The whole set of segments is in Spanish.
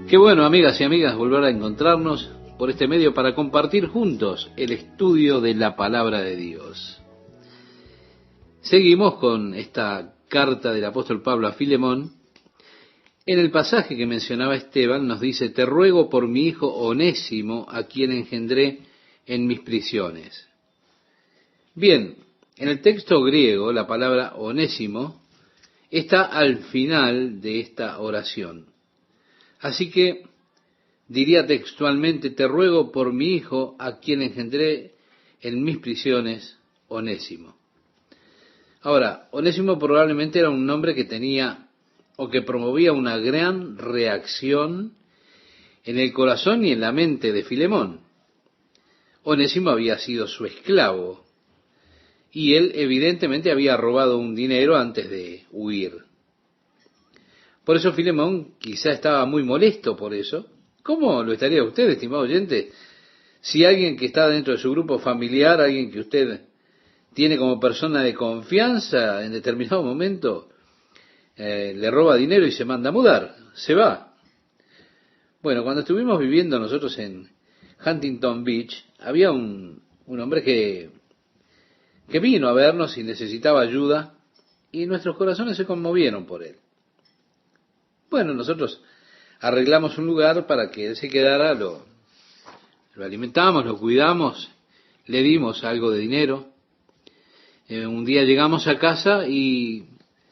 Qué bueno, amigas y amigas, volver a encontrarnos por este medio para compartir juntos el estudio de la palabra de Dios. Seguimos con esta carta del apóstol Pablo a Filemón. En el pasaje que mencionaba Esteban nos dice: te ruego por mi hijo Onésimo, a quien engendré en mis prisiones. Bien, en el texto griego la palabra Onésimo está al final de esta oración. Así que diría textualmente: te ruego por mi hijo, a quien engendré en mis prisiones, Onésimo. Ahora, Onésimo probablemente era un nombre que tenía o que promovía una gran reacción en el corazón y en la mente de Filemón. Onésimo había sido su esclavo y él evidentemente había robado un dinero antes de huir. Por eso Filemón quizá estaba muy molesto por eso. ¿Cómo lo estaría usted, estimado oyente, si alguien que está dentro de su grupo familiar, alguien que usted tiene como persona de confianza, en determinado momento le roba dinero y se manda a mudar, se va? Bueno, cuando estuvimos viviendo nosotros en Huntington Beach, había un hombre que vino a vernos y necesitaba ayuda, y nuestros corazones se conmovieron por él. Bueno, nosotros arreglamos un lugar para que él se quedara, lo alimentamos, lo cuidamos, le dimos algo de dinero. Un día llegamos a casa y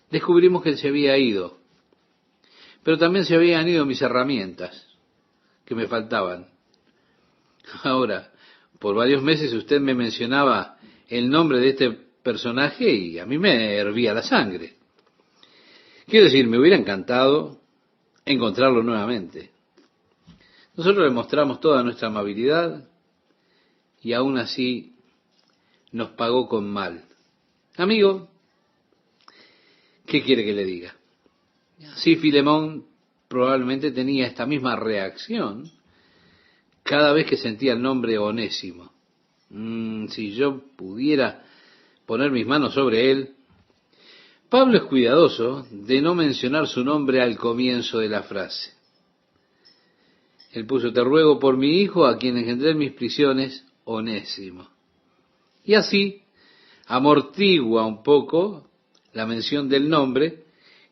descubrimos que él se había ido, pero también se habían ido mis herramientas que me faltaban. Ahora, por varios meses usted me mencionaba el nombre de este personaje y a mí me hervía la sangre. Quiero decir, me hubiera encantado encontrarlo nuevamente. Nosotros le mostramos toda nuestra amabilidad y aún así nos pagó con mal. Amigo, ¿qué quiere que le diga? Sí, Filemón probablemente tenía esta misma reacción cada vez que sentía el nombre Onésimo. Si yo pudiera poner mis manos sobre él. Pablo es cuidadoso de no mencionar su nombre al comienzo de la frase. Él puso: te ruego por mi hijo, a quien engendré en mis prisiones, Onésimo. Y así amortigua un poco la mención del nombre,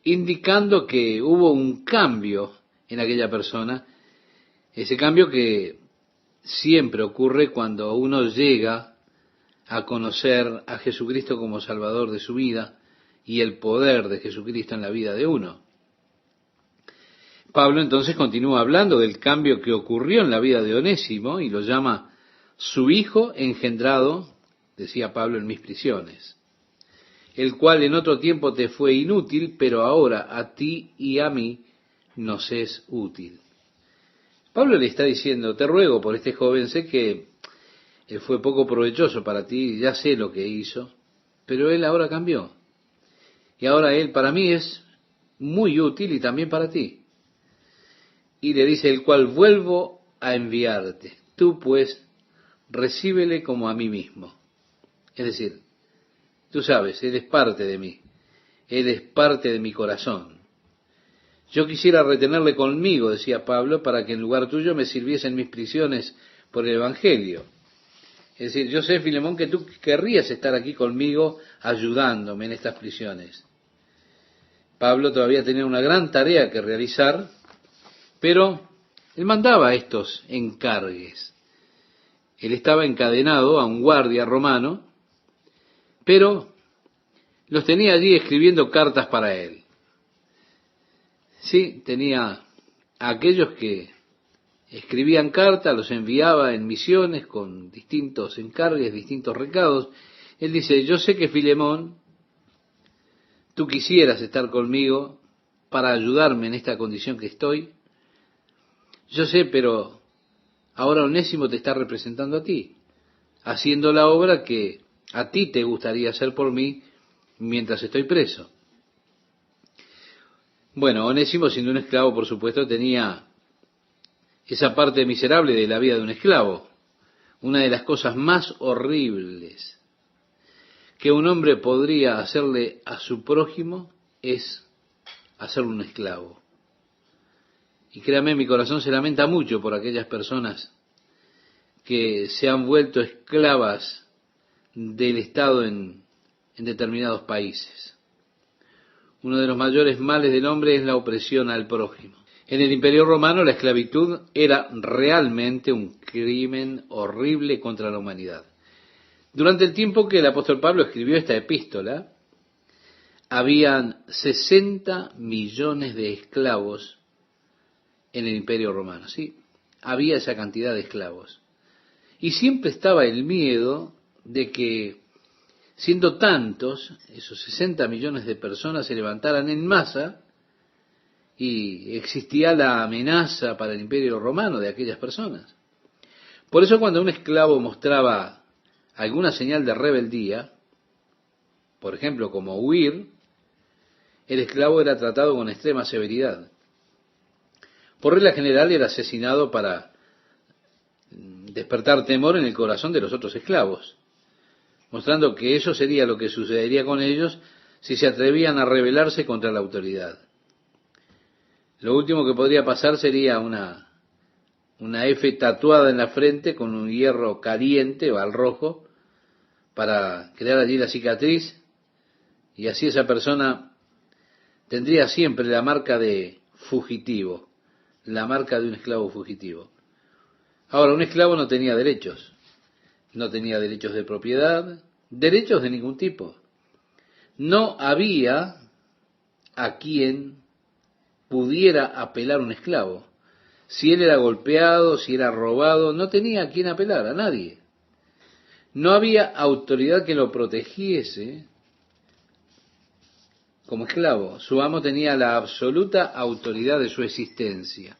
indicando que hubo un cambio en aquella persona, ese cambio que siempre ocurre cuando uno llega a conocer a Jesucristo como Salvador de su vida y el poder de Jesucristo en la vida de uno. Pablo entonces continúa hablando del cambio que ocurrió en la vida de Onésimo y lo llama su hijo engendrado, decía Pablo, en mis prisiones, el cual en otro tiempo te fue inútil, pero ahora a ti y a mí nos es útil. Pablo le está diciendo: te ruego por este joven, sé que él fue poco provechoso para ti, ya sé lo que hizo, pero él ahora cambió. Y ahora él para mí es muy útil y también para ti. Y le dice: el cual vuelvo a enviarte. Tú pues recíbele como a mí mismo. Es decir, tú sabes, él es parte de mí. Él es parte de mi corazón. Yo quisiera retenerle conmigo, decía Pablo, para que en lugar tuyo me sirviese en mis prisiones por el Evangelio. Es decir, yo sé, Filemón, que tú querrías estar aquí conmigo ayudándome en estas prisiones. Pablo todavía tenía una gran tarea que realizar, pero él mandaba estos encargues. Él estaba encadenado a un guardia romano, pero los tenía allí escribiendo cartas para él. Sí, tenía a aquellos que escribían cartas, los enviaba en misiones con distintos encargues, distintos recados. Él dice: yo sé que Filemón, tú quisieras estar conmigo para ayudarme en esta condición que estoy. Yo sé, pero ahora Onésimo te está representando a ti, haciendo la obra que a ti te gustaría hacer por mí mientras estoy preso. Bueno, Onésimo, siendo un esclavo, por supuesto, tenía esa parte miserable de la vida de un esclavo. Una de las cosas más horribles que un hombre podría hacerle a su prójimo es hacerle un esclavo. Y créame, mi corazón se lamenta mucho por aquellas personas que se han vuelto esclavas del Estado en determinados países. Uno de los mayores males del hombre es la opresión al prójimo. En el Imperio Romano la esclavitud era realmente un crimen horrible contra la humanidad. Durante el tiempo que el apóstol Pablo escribió esta epístola, habían 60 millones de esclavos en el Imperio Romano. Sí, había esa cantidad de esclavos. Y siempre estaba el miedo de que, siendo tantos, esos 60 millones de personas se levantaran en masa, y existía la amenaza para el Imperio Romano de aquellas personas. Por eso cuando un esclavo mostraba alguna señal de rebeldía, por ejemplo, como huir, el esclavo era tratado con extrema severidad. Por regla general era asesinado para despertar temor en el corazón de los otros esclavos, mostrando que eso sería lo que sucedería con ellos si se atrevían a rebelarse contra la autoridad. Lo último que podría pasar sería una F tatuada en la frente con un hierro caliente o al rojo para crear allí la cicatriz, y así esa persona tendría siempre la marca de fugitivo, la marca de un esclavo fugitivo. Ahora, un esclavo no tenía derechos de propiedad, derechos de ningún tipo. No había a quien pudiera apelar un esclavo. Si él era golpeado, si era robado, no tenía a quien apelar, a nadie. No había autoridad que lo protegiese como esclavo. Su amo tenía la absoluta autoridad de su existencia.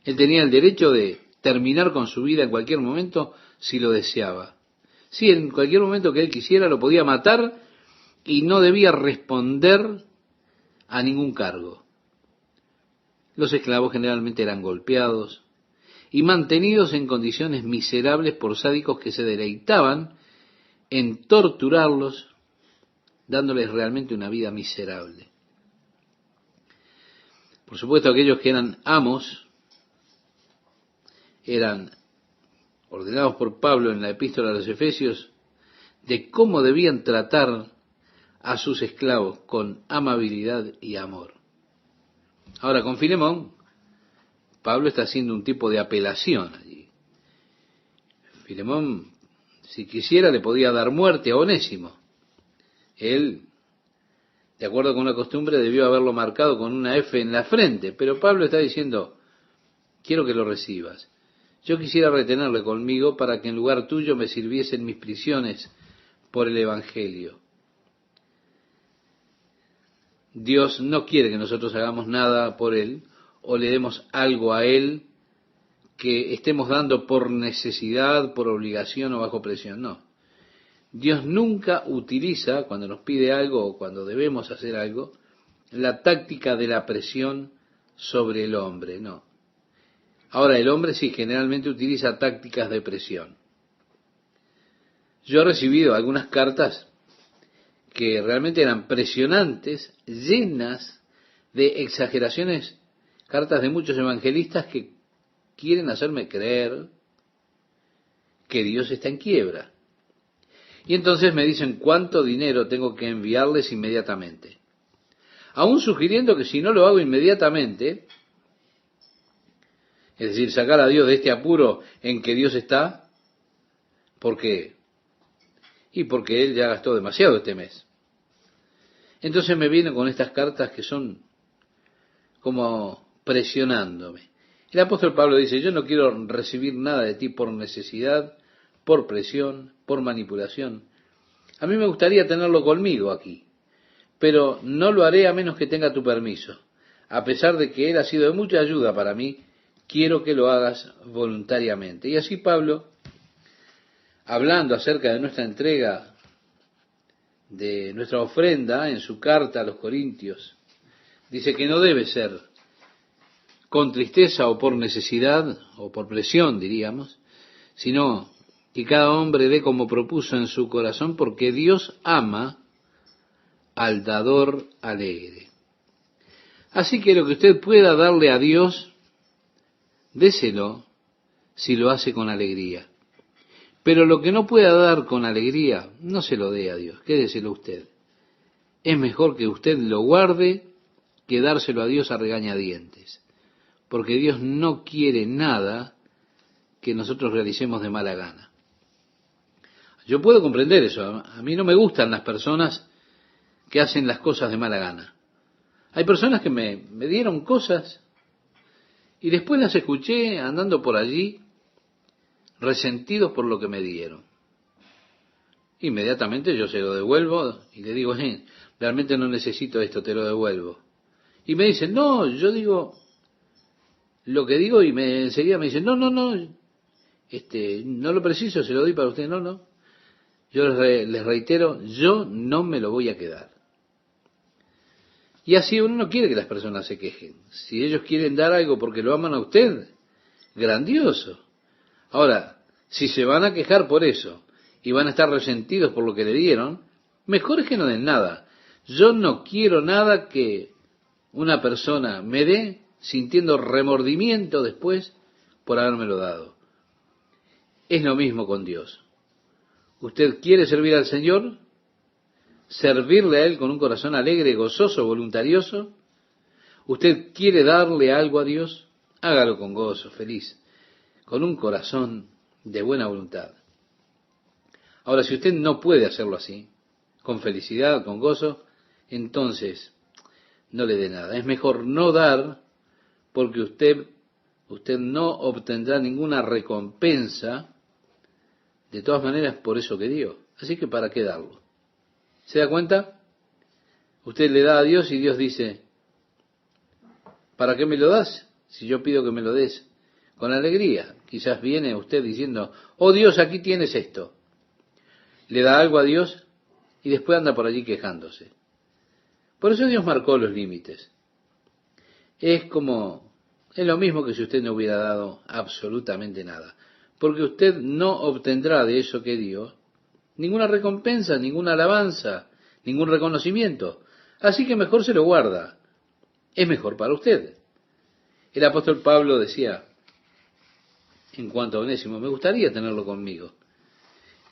Él tenía el derecho de terminar con su vida en cualquier momento si lo deseaba. Sí, en cualquier momento que él quisiera lo podía matar y no debía responder a ningún cargo. Los esclavos generalmente eran golpeados y mantenidos en condiciones miserables por sádicos que se deleitaban en torturarlos, dándoles realmente una vida miserable. Por supuesto, aquellos que eran amos eran ordenados por Pablo en la epístola a los Efesios de cómo debían tratar a sus esclavos con amabilidad y amor. Ahora, con Filemón, Pablo está haciendo un tipo de apelación allí. Filemón, si quisiera, le podía dar muerte a Onésimo. Él, de acuerdo con la costumbre, debió haberlo marcado con una F en la frente, pero Pablo está diciendo, quiero que lo recibas. Yo quisiera retenerle conmigo para que en lugar tuyo me sirviese en mis prisiones por el Evangelio. Dios no quiere que nosotros hagamos nada por Él o le demos algo a Él que estemos dando por necesidad, por obligación o bajo presión. No. Dios nunca utiliza, cuando nos pide algo o cuando debemos hacer algo, la táctica de la presión sobre el hombre. No. Ahora, el hombre sí generalmente utiliza tácticas de presión. Yo he recibido algunas cartas que realmente eran presionantes, llenas de exageraciones, cartas de muchos evangelistas que quieren hacerme creer que Dios está en quiebra. Y entonces me dicen cuánto dinero tengo que enviarles inmediatamente, aún sugiriendo que si no lo hago inmediatamente, es decir, sacar a Dios de este apuro en que Dios está, ¿por qué? Y porque Él ya gastó demasiado este mes. Entonces me vienen con estas cartas que son como presionándome. El apóstol Pablo dice, yo no quiero recibir nada de ti por necesidad, por presión, por manipulación. A mí me gustaría tenerlo conmigo aquí, pero no lo haré a menos que tenga tu permiso. A pesar de que Él ha sido de mucha ayuda para mí, quiero que lo hagas voluntariamente. Y así Pablo, hablando acerca de nuestra entrega, de nuestra ofrenda en su carta a los Corintios, dice que no debe ser con tristeza o por necesidad o por presión, diríamos, sino que cada hombre dé como propuso en su corazón, porque Dios ama al dador alegre. Así que lo que usted pueda darle a Dios, déselo si lo hace con alegría. Pero lo que no pueda dar con alegría, no se lo dé a Dios, quédeselo usted. Es mejor que usted lo guarde que dárselo a Dios a regañadientes, porque Dios no quiere nada que nosotros realicemos de mala gana. Yo puedo comprender eso. A mí no me gustan las personas que hacen las cosas de mala gana. Hay personas que me dieron cosas y después las escuché andando por allí resentidos por lo que me dieron. Inmediatamente yo se lo devuelvo y le digo, realmente no necesito esto, te lo devuelvo. Y me dicen, no, yo digo lo que digo y enseguida me dicen, no, no lo preciso, se lo doy para usted, no. Yo les reitero, yo no me lo voy a quedar. Y así uno no quiere que las personas se quejen. Si ellos quieren dar algo porque lo aman a usted, grandioso. Ahora, si se van a quejar por eso y van a estar resentidos por lo que le dieron, mejor es que no den nada. Yo no quiero nada que una persona me dé sintiendo remordimiento después por habérmelo dado. Es lo mismo con Dios. ¿Usted quiere servir al Señor? ¿Servirle a Él con un corazón alegre, gozoso, voluntarioso? ¿Usted quiere darle algo a Dios? Hágalo con gozo, feliz, con un corazón de buena voluntad. Ahora, si usted no puede hacerlo así, con felicidad, con gozo, entonces no le dé nada. Es mejor no dar, porque usted no obtendrá ninguna recompensa, de todas maneras, por eso que dio. Así que, ¿para qué darlo? ¿Se da cuenta? Usted le da a Dios y Dios dice, ¿para qué me lo das? Si yo pido que me lo des con alegría. Quizás viene usted diciendo, oh Dios, aquí tienes esto. Le da algo a Dios y después anda por allí quejándose. Por eso Dios marcó los límites. Es lo mismo que si usted no hubiera dado absolutamente nada. Porque usted no obtendrá de eso que dio ninguna recompensa, ninguna alabanza, ningún reconocimiento. Así que mejor se lo guarda. Es mejor para usted. El apóstol Pablo decía, en cuanto a Onésimo, me gustaría tenerlo conmigo.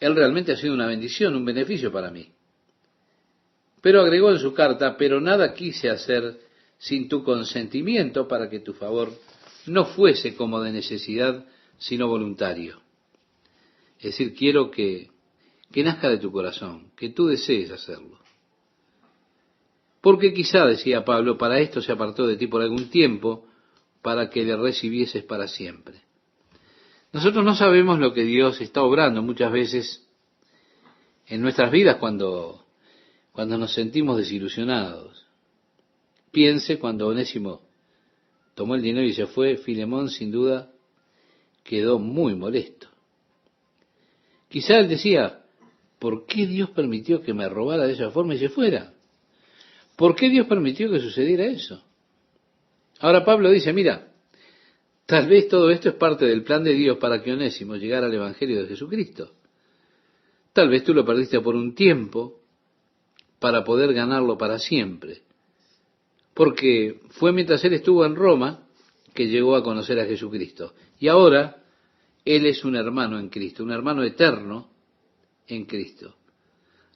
Él realmente ha sido una bendición, un beneficio para mí. Pero agregó en su carta, pero nada quise hacer sin tu consentimiento para que tu favor no fuese como de necesidad, sino voluntario. Es decir, quiero que nazca de tu corazón, que tú desees hacerlo. Porque quizá, decía Pablo, para esto se apartó de ti por algún tiempo, para que le recibieses para siempre. Nosotros no sabemos lo que Dios está obrando muchas veces en nuestras vidas cuando nos sentimos desilusionados. Piense cuando Onésimo tomó el dinero y se fue, Filemón sin duda quedó muy molesto. Quizá él decía, ¿por qué Dios permitió que me robara de esa forma y se fuera? ¿Por qué Dios permitió que sucediera eso? Ahora Pablo dice, mira, tal vez todo esto es parte del plan de Dios para que Onésimo llegara al Evangelio de Jesucristo. Tal vez tú lo perdiste por un tiempo para poder ganarlo para siempre. Porque fue mientras él estuvo en Roma que llegó a conocer a Jesucristo. Y ahora él es un hermano en Cristo, un hermano eterno en Cristo.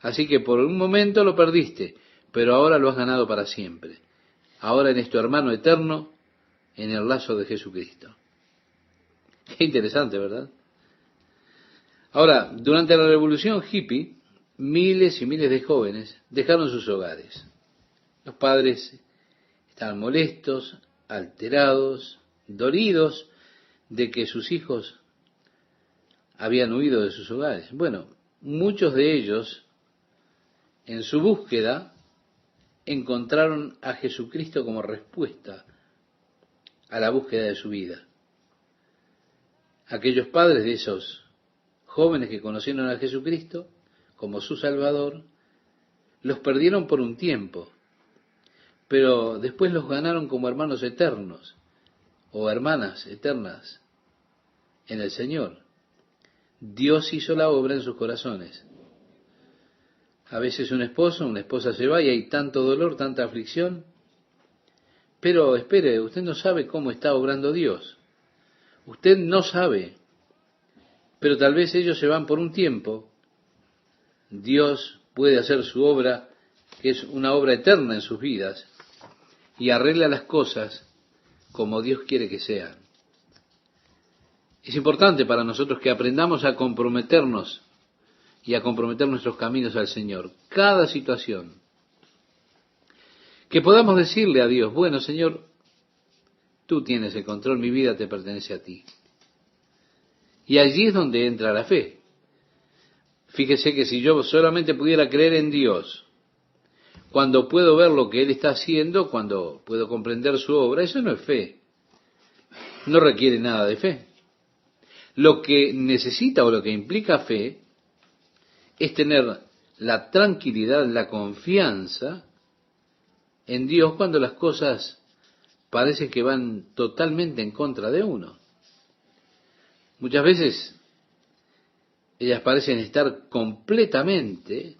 Así que por un momento lo perdiste, pero ahora lo has ganado para siempre. Ahora eres tu hermano eterno en el lazo de Jesucristo. Qué interesante, ¿verdad? Ahora, durante la revolución hippie, miles y miles de jóvenes dejaron sus hogares. Los padres estaban molestos, alterados, dolidos de que sus hijos habían huido de sus hogares. Bueno, muchos de ellos, en su búsqueda, encontraron a Jesucristo como respuesta a la búsqueda de su vida. Aquellos padres de esos jóvenes que conocieron a Jesucristo como su Salvador, los perdieron por un tiempo, pero después los ganaron como hermanos eternos o hermanas eternas en el Señor. Dios hizo la obra en sus corazones. A veces un esposo, una esposa se va y hay tanto dolor, tanta aflicción, Pero espere, usted no sabe cómo está obrando Dios. Usted no sabe. Pero tal vez ellos se van por un tiempo. Dios puede hacer su obra, que es una obra eterna en sus vidas, y arregla las cosas como Dios quiere que sean. Es importante para nosotros que aprendamos a comprometernos y a comprometer nuestros caminos al Señor. Cada situación. Que podamos decirle a Dios, bueno, Señor, tú tienes el control, mi vida te pertenece a ti. Y allí es donde entra la fe. Fíjese que si yo solamente pudiera creer en Dios, cuando puedo ver lo que Él está haciendo, cuando puedo comprender su obra, eso no es fe. No requiere nada de fe. Lo que necesita o lo que implica fe es tener la tranquilidad, la confianza en Dios cuando las cosas parecen que van totalmente en contra de uno. Muchas veces ellas parecen estar completamente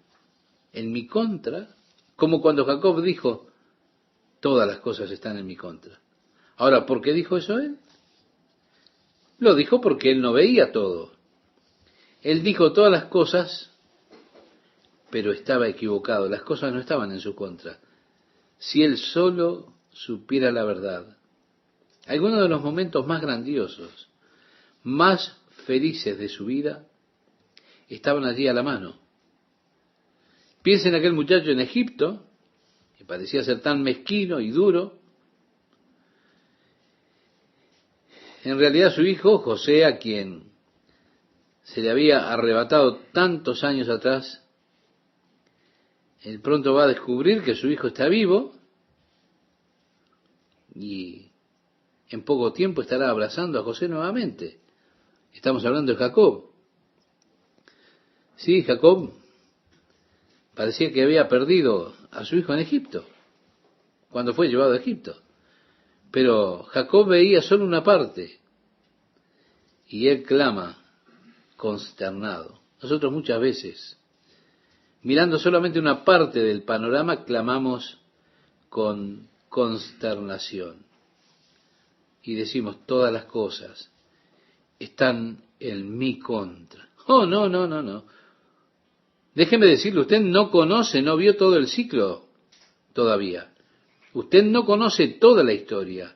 en mi contra, como cuando Jacob dijo, todas las cosas están en mi contra. Ahora, ¿por qué dijo eso él? Lo dijo porque él no veía todo. Él dijo todas las cosas, pero estaba equivocado. Las cosas no estaban en su contra. Si él solo supiera la verdad. Algunos de los momentos más grandiosos, más felices de su vida, estaban allí a la mano. Piensa en aquel muchacho en Egipto, que parecía ser tan mezquino y duro. En realidad su hijo, José, a quien se le había arrebatado tantos años atrás, él pronto va a descubrir que su hijo está vivo y en poco tiempo estará abrazando a José nuevamente. Estamos hablando de Jacob. Sí, Jacob parecía que había perdido a su hijo en Egipto, cuando fue llevado a Egipto. Pero Jacob veía solo una parte y él clama consternado. Nosotros muchas veces, mirando solamente una parte del panorama, clamamos con consternación y decimos, todas las cosas están en mi contra. Oh, no, no, no, no. Déjeme decirle, usted no conoce, no vio todo el ciclo todavía. Usted no conoce toda la historia,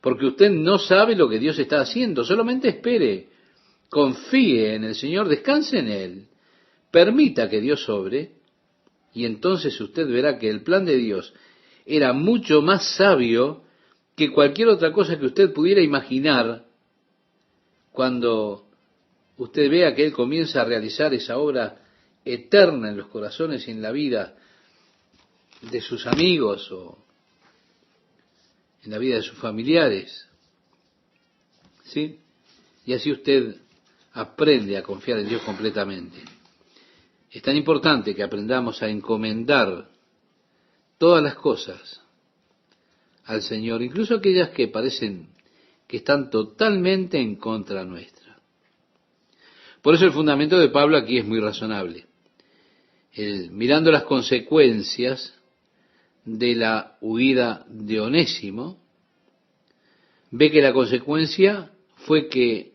porque usted no sabe lo que Dios está haciendo. Solamente espere, confíe en el Señor, descanse en Él, permita que Dios obre, y entonces usted verá que el plan de Dios era mucho más sabio que cualquier otra cosa que usted pudiera imaginar cuando usted vea que Él comienza a realizar esa obra eterna en los corazones y en la vida de sus amigos o en la vida de sus familiares. ¿Sí? Y así usted aprende a confiar en Dios completamente. Es tan importante que aprendamos a encomendar todas las cosas al Señor, incluso aquellas que parecen que están totalmente en contra nuestra. Por eso el fundamento de Pablo aquí es muy razonable. Mirando las consecuencias de la huida de Onésimo, ve que la consecuencia fue que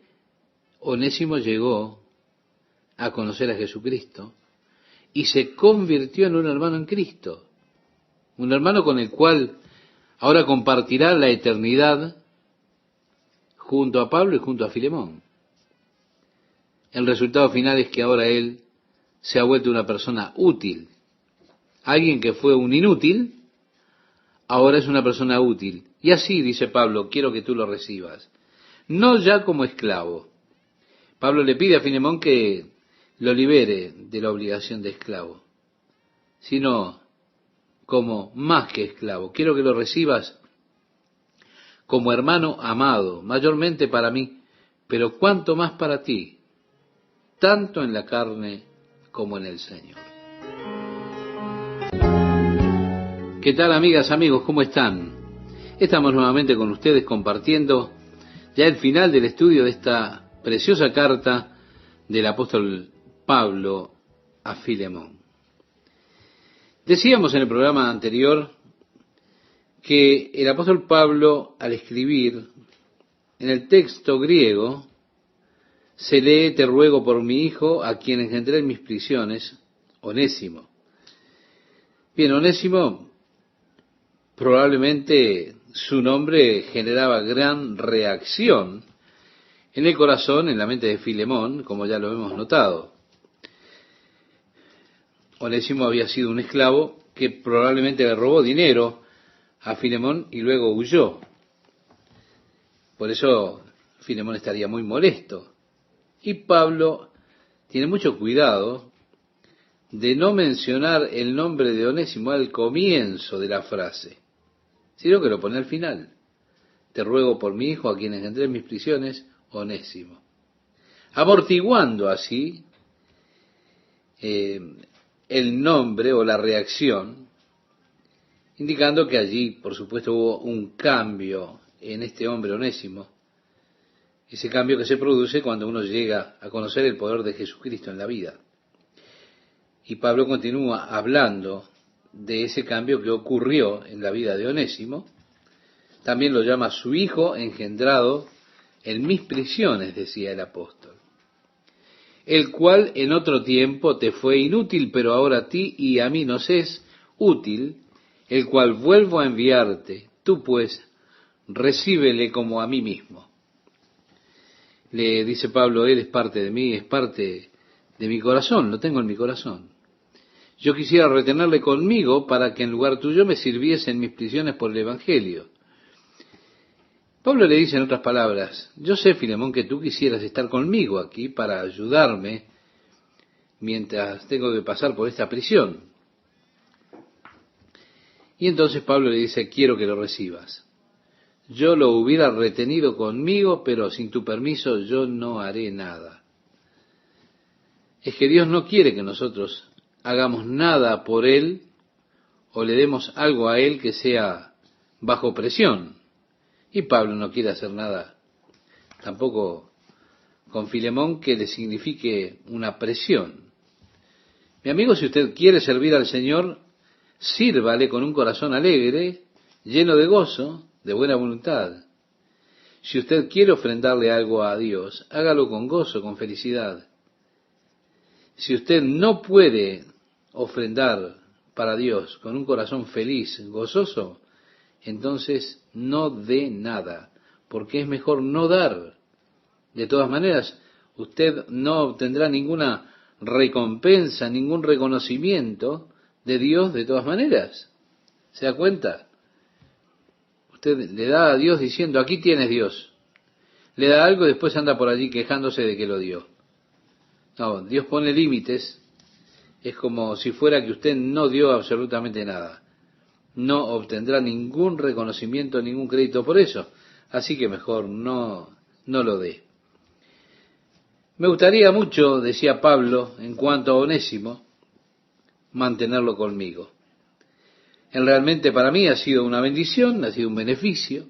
Onésimo llegó a conocer a Jesucristo y se convirtió en un hermano en Cristo, un hermano con el cual ahora compartirá la eternidad junto a Pablo y junto a Filemón. El resultado final es que ahora él se ha vuelto una persona útil. Alguien que fue un inútil, ahora es una persona útil. Y así, dice Pablo, quiero que tú lo recibas. No ya como esclavo. Pablo le pide a Filemón que lo libere de la obligación de esclavo, sino como más que esclavo. Quiero que lo recibas como hermano amado, mayormente para mí, pero cuanto más para ti, tanto en la carne como en el Señor. ¿Qué tal, amigas, amigos? ¿Cómo están? Estamos nuevamente con ustedes compartiendo ya el final del estudio de esta preciosa carta del apóstol Pablo a Filemón. Decíamos en el programa anterior que el apóstol Pablo, al escribir en el texto griego, se lee: te ruego por mi hijo, a quien engendré en mis prisiones, Onésimo. Bien, Onésimo, probablemente su nombre generaba gran reacción en el corazón, en la mente de Filemón, como ya lo hemos notado. Onésimo había sido un esclavo que probablemente le robó dinero a Filemón y luego huyó. Por eso Filemón estaría muy molesto. Y Pablo tiene mucho cuidado de no mencionar el nombre de Onésimo al comienzo de la frase, sino que lo pone al final. Te ruego por mi hijo, a quien engendré en mis prisiones, Onésimo. Amortiguando así el nombre o la reacción, indicando que allí, por supuesto, hubo un cambio en este hombre Onésimo, ese cambio que se produce cuando uno llega a conocer el poder de Jesucristo en la vida. Y Pablo continúa hablando de ese cambio que ocurrió en la vida de Onésimo. También lo llama su hijo engendrado en mis prisiones, decía el apóstol, el cual en otro tiempo te fue inútil, pero ahora a ti y a mí nos es útil, el cual vuelvo a enviarte. Tú pues recíbele como a mí mismo. Le dice Pablo: él es parte de mí, es parte de mi corazón, lo tengo en mi corazón. Yo quisiera retenerle conmigo para que en lugar tuyo me sirviese en mis prisiones por el Evangelio. Pablo le dice en otras palabras: yo sé, Filemón, que tú quisieras estar conmigo aquí para ayudarme mientras tengo que pasar por esta prisión. Y entonces Pablo le dice: quiero que lo recibas. Yo lo hubiera retenido conmigo, pero sin tu permiso yo no haré nada. Es que Dios no quiere que nosotros hagamos nada por Él o le demos algo a Él que sea bajo presión. Y Pablo no quiere hacer nada tampoco con Filemón que le signifique una presión. Mi amigo, si usted quiere servir al Señor, sírvale con un corazón alegre, lleno de gozo, de buena voluntad. Si usted quiere ofrendarle algo a Dios, hágalo con gozo, con felicidad. Si usted no puede ofrendar para Dios con un corazón feliz, gozoso, entonces no dé nada, porque es mejor no dar. De todas maneras, usted no obtendrá ninguna recompensa, ningún reconocimiento de Dios de todas maneras. ¿Se da cuenta? Usted le da a Dios diciendo: aquí tienes, Dios. Le da algo y después anda por allí quejándose de que lo dio. No, Dios pone límites. Es como si fuera que usted no dio absolutamente nada. No obtendrá ningún reconocimiento, ningún crédito por eso. Así que mejor no lo dé. Me gustaría mucho, decía Pablo, en cuanto a Onésimo, mantenerlo conmigo. Él realmente para mí ha sido una bendición, ha sido un beneficio.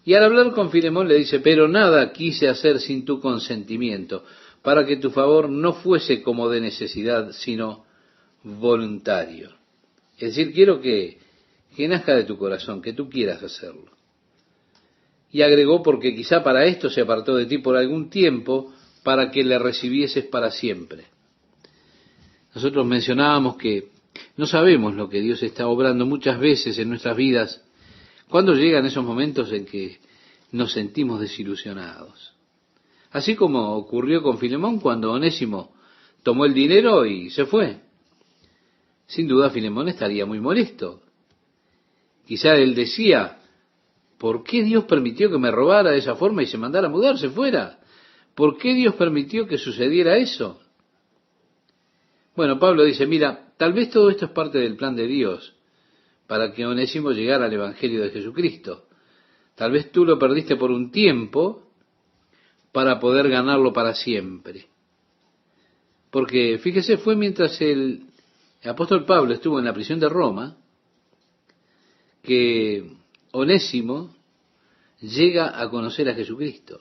Y al hablar con Filemón le dice: pero nada quise hacer sin tu consentimiento, para que tu favor no fuese como de necesidad, sino voluntario. Es decir, quiero que nazca de tu corazón, que tú quieras hacerlo. Y agregó: porque quizá para esto se apartó de ti por algún tiempo, para que le recibieses para siempre. Nosotros mencionábamos que no sabemos lo que Dios está obrando muchas veces en nuestras vidas, cuando llegan esos momentos en que nos sentimos desilusionados. Así como ocurrió con Filemón cuando Onésimo tomó el dinero y se fue. Sin duda Filemón estaría muy molesto. Quizá él decía: ¿por qué Dios permitió que me robara de esa forma y se mandara a mudarse fuera? ¿Por qué Dios permitió que sucediera eso? Bueno, Pablo dice: mira, tal vez todo esto es parte del plan de Dios para que Onésimo llegara al Evangelio de Jesucristo. Tal vez tú lo perdiste por un tiempo para poder ganarlo para siempre. Porque, fíjese, fue mientras el apóstol Pablo estuvo en la prisión de Roma que Onésimo llega a conocer a Jesucristo.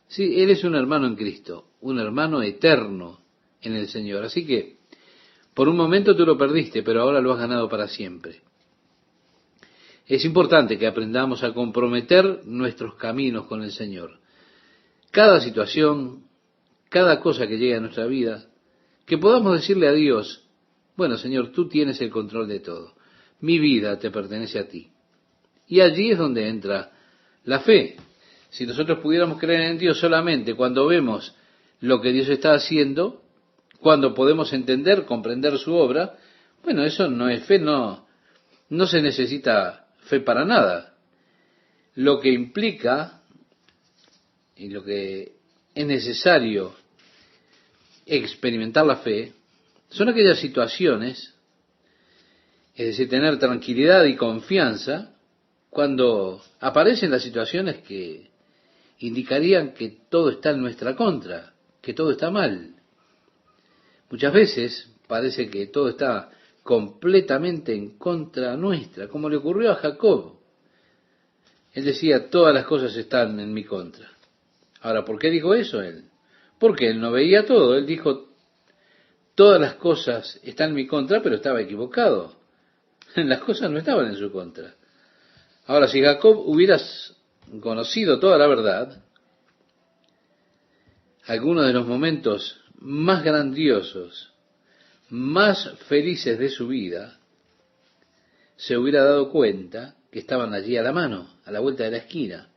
Sí, él es un hermano en Cristo, un hermano eterno en el Señor. Así que, por un momento tú lo perdiste, pero ahora lo has ganado para siempre. Es importante que aprendamos a comprometer nuestros caminos con el Señor. Cada situación, cada cosa que llegue a nuestra vida, que podamos decirle a Dios, bueno, Señor, tú tienes el control de todo. Mi vida te pertenece a ti. Y allí es donde entra la fe. Si nosotros pudiéramos creer en Dios solamente cuando vemos lo que Dios está haciendo, cuando podemos entender, comprender su obra, bueno, eso no es fe, no se necesita fe para nada. Lo que implica y lo que es necesario experimentar la fe son aquellas situaciones, es decir, tener tranquilidad y confianza cuando aparecen las situaciones que indicarían que todo está en nuestra contra, que todo está mal. Muchas veces parece que todo está completamente en contra nuestra, como le ocurrió a Jacob. Él decía, todas las cosas están en mi contra. Ahora, ¿por qué dijo eso él? Porque él no veía todo. Él dijo, todas las cosas están en mi contra, pero estaba equivocado. Las cosas no estaban en su contra. Ahora, si Jacob hubiera conocido toda la verdad, algunos de los momentos más grandiosos, más felices de su vida, se hubiera dado cuenta que estaban allí a la mano, a la vuelta de la esquina.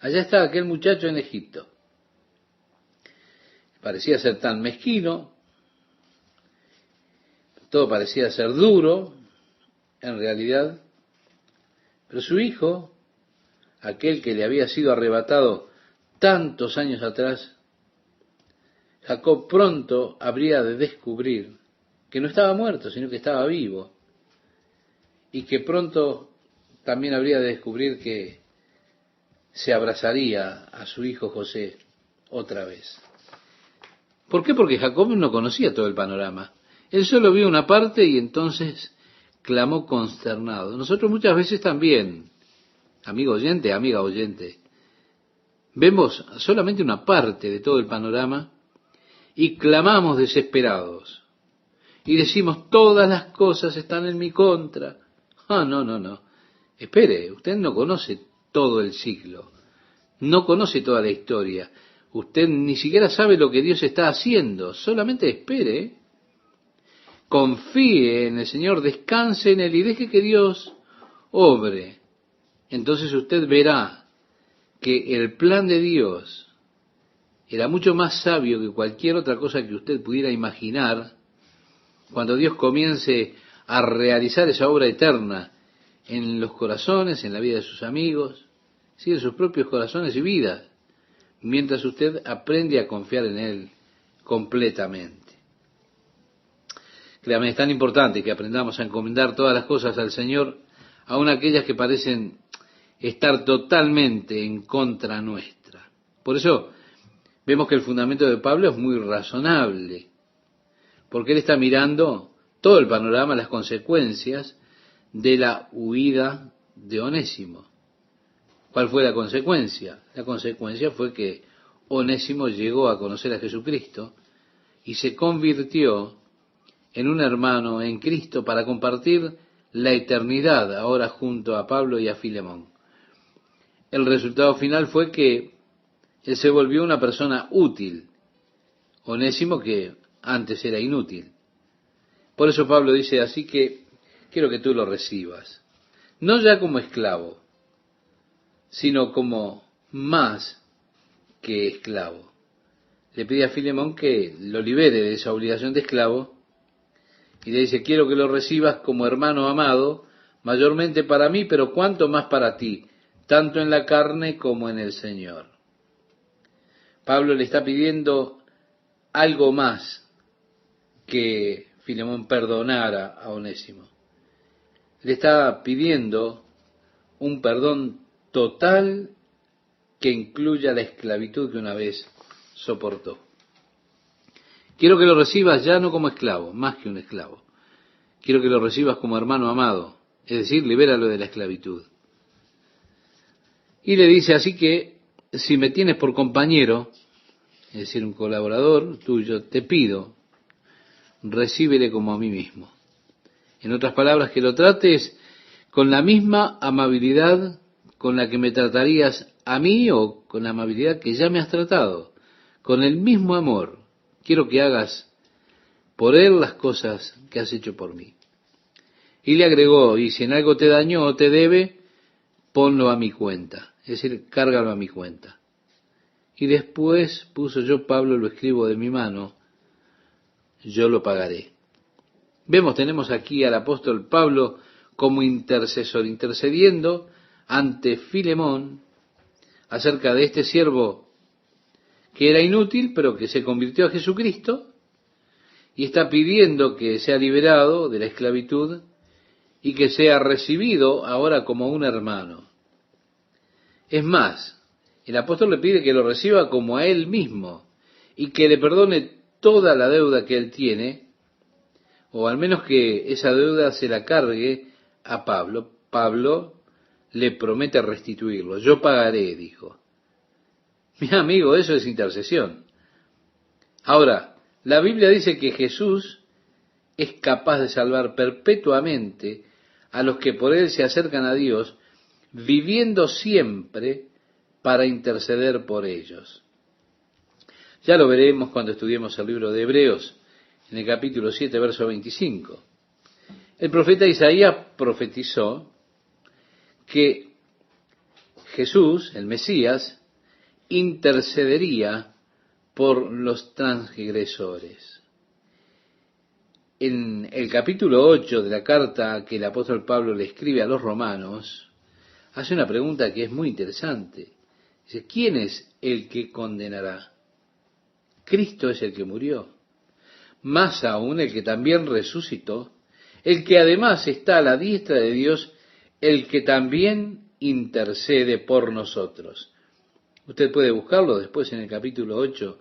Allá estaba aquel muchacho en Egipto. Parecía ser tan mezquino, todo parecía ser duro, en realidad, pero su hijo, aquel que le había sido arrebatado tantos años atrás, Jacob pronto habría de descubrir que no estaba muerto, sino que estaba vivo, y que pronto también habría de descubrir que se abrazaría a su hijo José otra vez. ¿Por qué? Porque Jacob no conocía todo el panorama. Él solo vio una parte y entonces clamó consternado. Nosotros muchas veces también, amigo oyente, amiga oyente, vemos solamente una parte de todo el panorama y clamamos desesperados. Y decimos, todas las cosas están en mi contra. No. Espere, usted no conoce todo el ciclo, no conoce toda la historia. Usted ni siquiera sabe lo que Dios está haciendo. Solamente espere, confíe en el Señor, descanse en Él y deje que Dios obre. Entonces usted verá que el plan de Dios era mucho más sabio que cualquier otra cosa que usted pudiera imaginar cuando Dios comience a realizar esa obra eterna en los corazones, en la vida de sus amigos, sí, en sus propios corazones y vidas, mientras usted aprende a confiar en Él completamente. Créame, es tan importante que aprendamos a encomendar todas las cosas al Señor, aun aquellas que parecen estar totalmente en contra nuestra. Por eso vemos que el fundamento de Pablo es muy razonable, porque él está mirando todo el panorama, las consecuencias de la huida de Onésimo. ¿Cuál fue la consecuencia? La consecuencia fue que Onésimo llegó a conocer a Jesucristo y se convirtió en un hermano en Cristo para compartir la eternidad ahora junto a Pablo y a Filemón. El resultado final fue que él se volvió una persona útil, Onésimo que antes era inútil. Por eso Pablo dice, así que quiero que tú lo recibas, no ya como esclavo, sino como más que esclavo. Le pide a Filemón que lo libere de esa obligación de esclavo y le dice, quiero que lo recibas como hermano amado, mayormente para mí, pero cuánto más para ti, tanto en la carne como en el Señor. Pablo le está pidiendo algo más que Filemón perdonara a Onésimo. Le está pidiendo un perdón total que incluya la esclavitud que una vez soportó. Quiero que lo recibas ya no como esclavo, más que un esclavo. Quiero que lo recibas como hermano amado, es decir, libéralo de la esclavitud. Y le dice, así que si me tienes por compañero, es decir, un colaborador tuyo, te pido, recíbele como a mí mismo. En otras palabras, que lo trates con la misma amabilidad con la que me tratarías a mí o con la amabilidad que ya me has tratado, con el mismo amor. Quiero que hagas por él las cosas que has hecho por mí. Y le agregó, y si en algo te dañó o te debe, ponlo a mi cuenta, es decir, cárgalo a mi cuenta. Y después puso yo, Pablo, lo escribo de mi mano, yo lo pagaré. Vemos, tenemos aquí al apóstol Pablo como intercesor, intercediendo ante Filemón acerca de este siervo que era inútil, pero que se convirtió a Jesucristo y está pidiendo que sea liberado de la esclavitud y que sea recibido ahora como un hermano. Es más, el apóstol le pide que lo reciba como a él mismo y que le perdone toda la deuda que él tiene, o al menos que esa deuda se la cargue a Pablo. Pablo le promete restituirlo. Yo pagaré, dijo. Mi amigo, eso es intercesión. Ahora, la Biblia dice que Jesús es capaz de salvar perpetuamente a los que por él se acercan a Dios, viviendo siempre para interceder por ellos. Ya lo veremos cuando estudiemos el libro de Hebreos, en el capítulo 7, verso 25. El profeta Isaías profetizó que Jesús, el Mesías, intercedería por los transgresores. En el capítulo 8 de la carta que el apóstol Pablo le escribe a los romanos, hace una pregunta que es muy interesante. Dice, ¿quién es el que condenará? Cristo es el que murió. Más aún el que también resucitó, el que además está a la diestra de Dios, el que también intercede por nosotros. Usted puede buscarlo después en el capítulo 8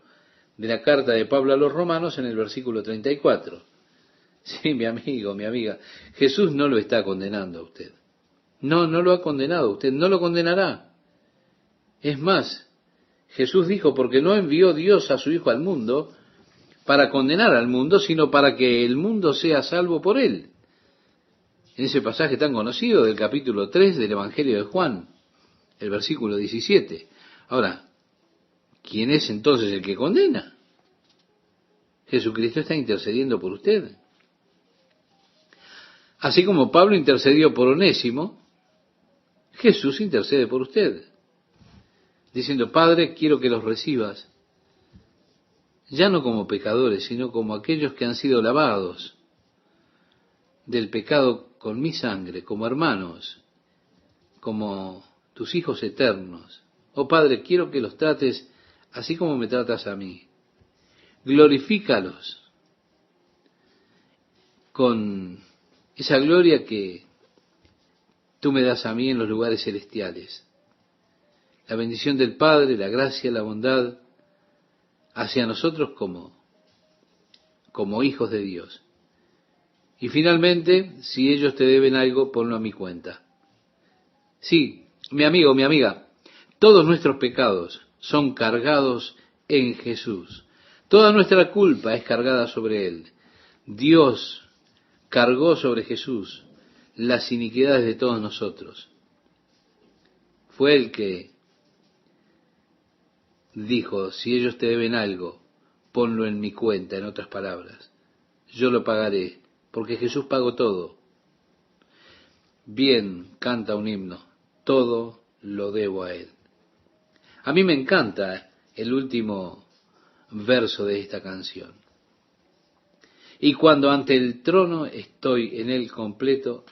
de la carta de Pablo a los romanos en el versículo 34. Sí, mi amigo, mi amiga, Jesús no lo está condenando a usted. No, no lo ha condenado a usted, no lo condenará. Es más, Jesús dijo, porque no envió Dios a su Hijo al mundo para condenar al mundo, sino para que el mundo sea salvo por él. En ese pasaje tan conocido del capítulo 3 del Evangelio de Juan, el versículo 17. Ahora, ¿quién es entonces el que condena? Jesucristo está intercediendo por usted. Así como Pablo intercedió por Onésimo, Jesús intercede por usted, diciendo, Padre, quiero que los recibas, ya no como pecadores, sino como aquellos que han sido lavados del pecado con mi sangre, como hermanos, como tus hijos eternos. Oh Padre, quiero que los trates así como me tratas a mí. Glorifícalos con esa gloria que tú me das a mí en los lugares celestiales. La bendición del Padre, la gracia, la bondad hacia nosotros como hijos de Dios. Y finalmente, si ellos te deben algo, ponlo a mi cuenta. Sí, mi amigo, mi amiga, todos nuestros pecados son cargados en Jesús. Toda nuestra culpa es cargada sobre Él. Dios cargó sobre Jesús las iniquidades de todos nosotros. Fue Él que dijo, si ellos te deben algo, ponlo en mi cuenta, en otras palabras. Yo lo pagaré, porque Jesús pagó todo. Bien, canta un himno, todo lo debo a Él. A mí me encanta el último verso de esta canción. Y cuando ante el trono estoy en Él completo,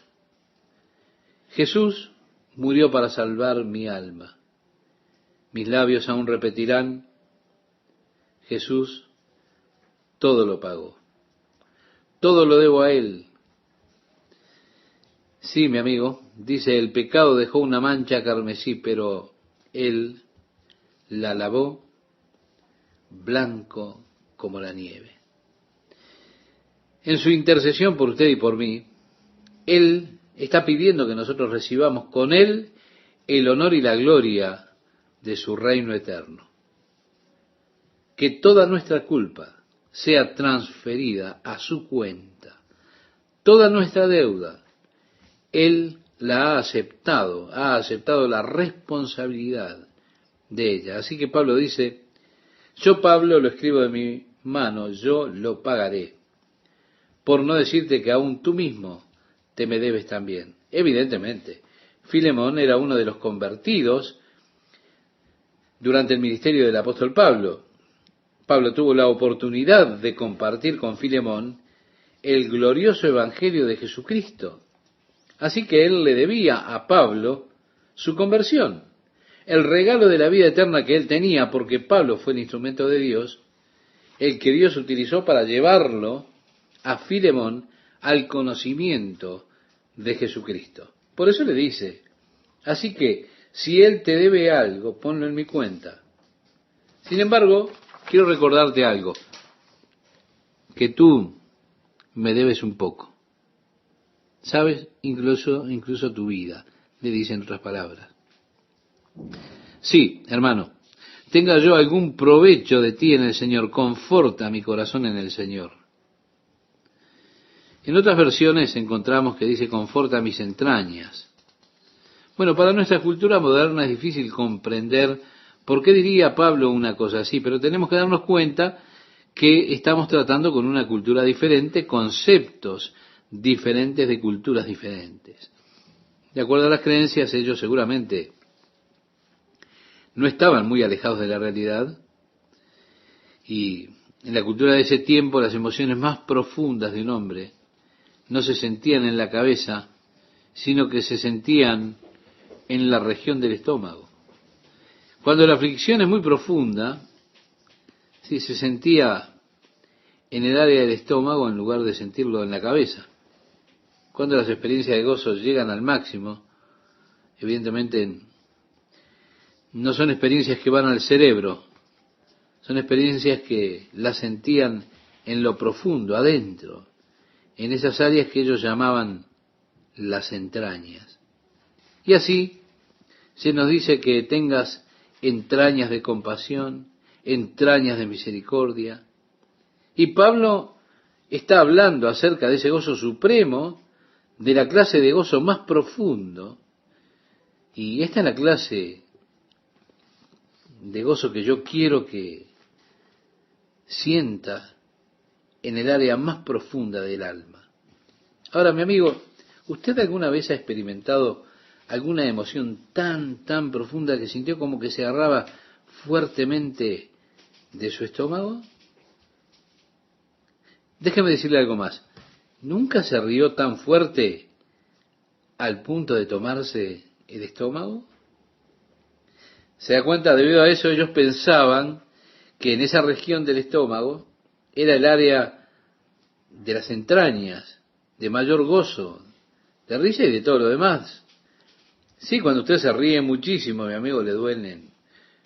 Jesús murió para salvar mi alma. Mis labios aún repetirán, Jesús todo lo pagó. Todo lo debo a Él. Sí, mi amigo, dice, el pecado dejó una mancha carmesí, pero Él la lavó blanco como la nieve. En su intercesión por usted y por mí, Él está pidiendo que nosotros recibamos con Él el honor y la gloria de su reino eterno. Que toda nuestra culpa sea transferida a su cuenta. Toda nuestra deuda, Él la ha aceptado la responsabilidad de ella. Así que Pablo dice, yo Pablo lo escribo de mi mano, yo lo pagaré, por no decirte que aún tú mismo te me debes también. Evidentemente, Filemón era uno de los convertidos durante el ministerio del apóstol Pablo. Pablo tuvo la oportunidad de compartir con Filemón el glorioso evangelio de Jesucristo. Así que él le debía a Pablo su conversión, el regalo de la vida eterna que él tenía, porque Pablo fue el instrumento de Dios, el que Dios utilizó para llevarlo a Filemón al conocimiento de Jesucristo. Por eso le dice, así que si él te debe algo, ponlo en mi cuenta. Sin embargo, quiero recordarte algo, que tú me debes un poco. ¿Sabes? Incluso tu vida, le dice en otras palabras. Sí, hermano, tenga yo algún provecho de ti en el Señor, conforta mi corazón en el Señor. En otras versiones encontramos que dice, conforta mis entrañas. Bueno, para nuestra cultura moderna es difícil comprender por qué diría Pablo una cosa así, pero tenemos que darnos cuenta que estamos tratando con una cultura diferente, conceptos diferentes de culturas diferentes. De acuerdo a las creencias, ellos seguramente no estaban muy alejados de la realidad, y en la cultura de ese tiempo las emociones más profundas de un hombre no se sentían en la cabeza, sino que se sentían en la región del estómago. Cuando la aflicción es muy profunda, sí, se sentía en el área del estómago en lugar de sentirlo en la cabeza. Cuando las experiencias de gozo llegan al máximo, evidentemente no son experiencias que van al cerebro, son experiencias que las sentían en lo profundo, adentro, en esas áreas que ellos llamaban las entrañas. Y así se nos dice que tengas entrañas de compasión, entrañas de misericordia. Y Pablo está hablando acerca de ese gozo supremo, de la clase de gozo más profundo. Y esta es la clase de gozo que yo quiero que sienta en el área más profunda del alma. Ahora, mi amigo, ¿usted alguna vez ha experimentado alguna emoción tan profunda que sintió como que se agarraba fuertemente de su estómago? Déjeme decirle algo más. ¿Nunca se rió tan fuerte al punto de tomarse el estómago? ¿Se da cuenta? Debido a eso ellos pensaban que en esa región del estómago era el área de las entrañas, de mayor gozo, de risa y de todo lo demás. Sí, cuando usted se ríe muchísimo, mi amigo, le duelen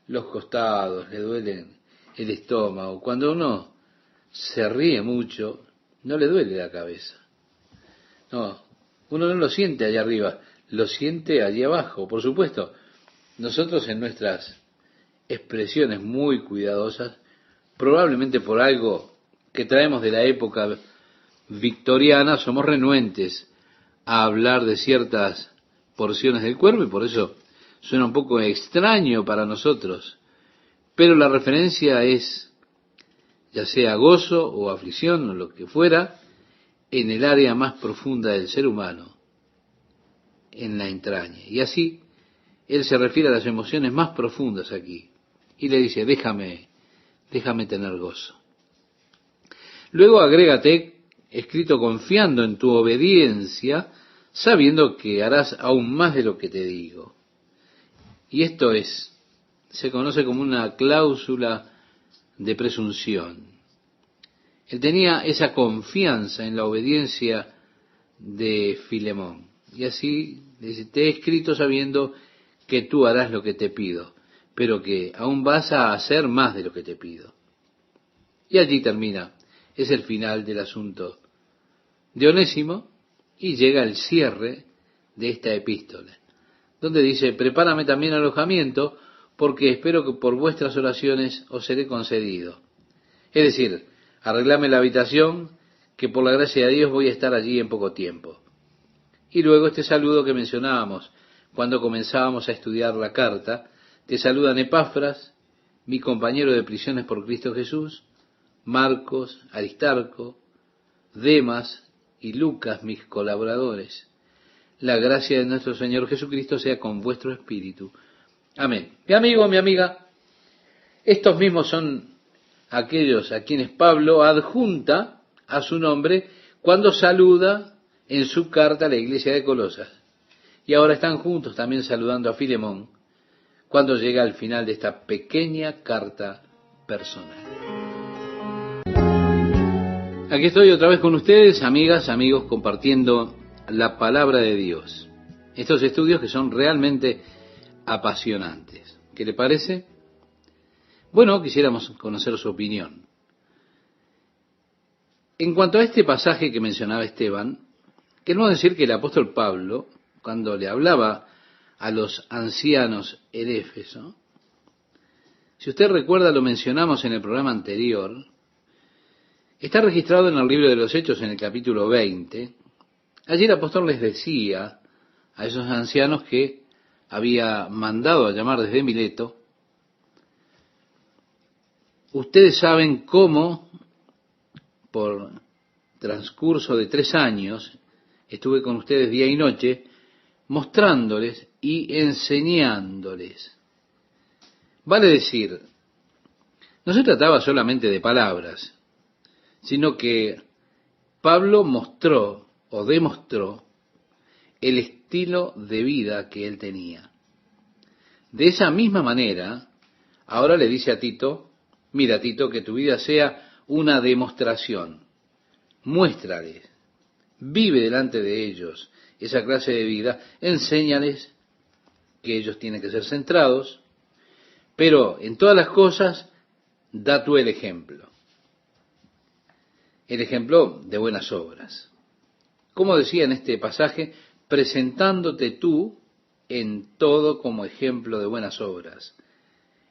los costados, le duelen el estómago. Cuando uno se ríe mucho, no le duele la cabeza. No, uno no lo siente allá arriba, lo siente allí abajo. Por supuesto, nosotros en nuestras expresiones muy cuidadosas, probablemente por algo que traemos de la época victoriana, somos renuentes a hablar de ciertas porciones del cuerpo y por eso suena un poco extraño para nosotros. Pero la referencia es, ya sea gozo o aflicción o lo que fuera, en el área más profunda del ser humano, en la entraña. Y así, él se refiere a las emociones más profundas aquí. Y le dice, déjame tener gozo. Luego agrégate, escrito confiando en tu obediencia, sabiendo que harás aún más de lo que te digo. Y esto se conoce como una cláusula de presunción. Él tenía esa confianza en la obediencia de Filemón. Y así dice, te he escrito sabiendo que tú harás lo que te pido, pero que aún vas a hacer más de lo que te pido. Y allí termina, es el final del asunto de Onésimo, y llega el cierre de esta epístola, donde dice, prepárame también alojamiento, porque espero que por vuestras oraciones os seré concedido. Es decir, arreglame la habitación, que por la gracia de Dios voy a estar allí en poco tiempo. Y luego este saludo que mencionábamos cuando comenzábamos a estudiar la carta: te saludan Epafras, mi compañero de prisiones por Cristo Jesús, Marcos, Aristarco, Demas y Lucas, mis colaboradores. La gracia de nuestro Señor Jesucristo sea con vuestro espíritu. Amén. Mi amigo, mi amiga, estos mismos son aquellos a quienes Pablo adjunta a su nombre cuando saluda en su carta a la iglesia de Colosas. Y ahora están juntos también saludando a Filemón cuando llega al final de esta pequeña carta personal. Aquí estoy otra vez con ustedes, amigas, amigos, compartiendo la palabra de Dios. Estos estudios que son realmente apasionantes. ¿Qué le parece? Bueno, quisiéramos conocer su opinión. En cuanto a este pasaje que mencionaba Esteban, queremos decir que el apóstol Pablo, cuando le hablaba a los ancianos en Éfeso, si usted recuerda, lo mencionamos en el programa anterior, está registrado en el libro de los Hechos en el capítulo 20. Allí el apóstol les decía a esos ancianos que había mandado a llamar desde Mileto: ustedes saben cómo, por transcurso de 3 años, estuve con ustedes día y noche, mostrándoles y enseñándoles. Vale decir, no se trataba solamente de palabras, sino que Pablo mostró o demostró el estilo de vida que él tenía. De esa misma manera, ahora le dice a Tito: mira, Tito, que tu vida sea una demostración. Muéstrales, vive delante de ellos esa clase de vida, enséñales que ellos tienen que ser centrados, pero en todas las cosas da tú el ejemplo de buenas obras. Como decía en este pasaje, presentándote tú en todo como ejemplo de buenas obras.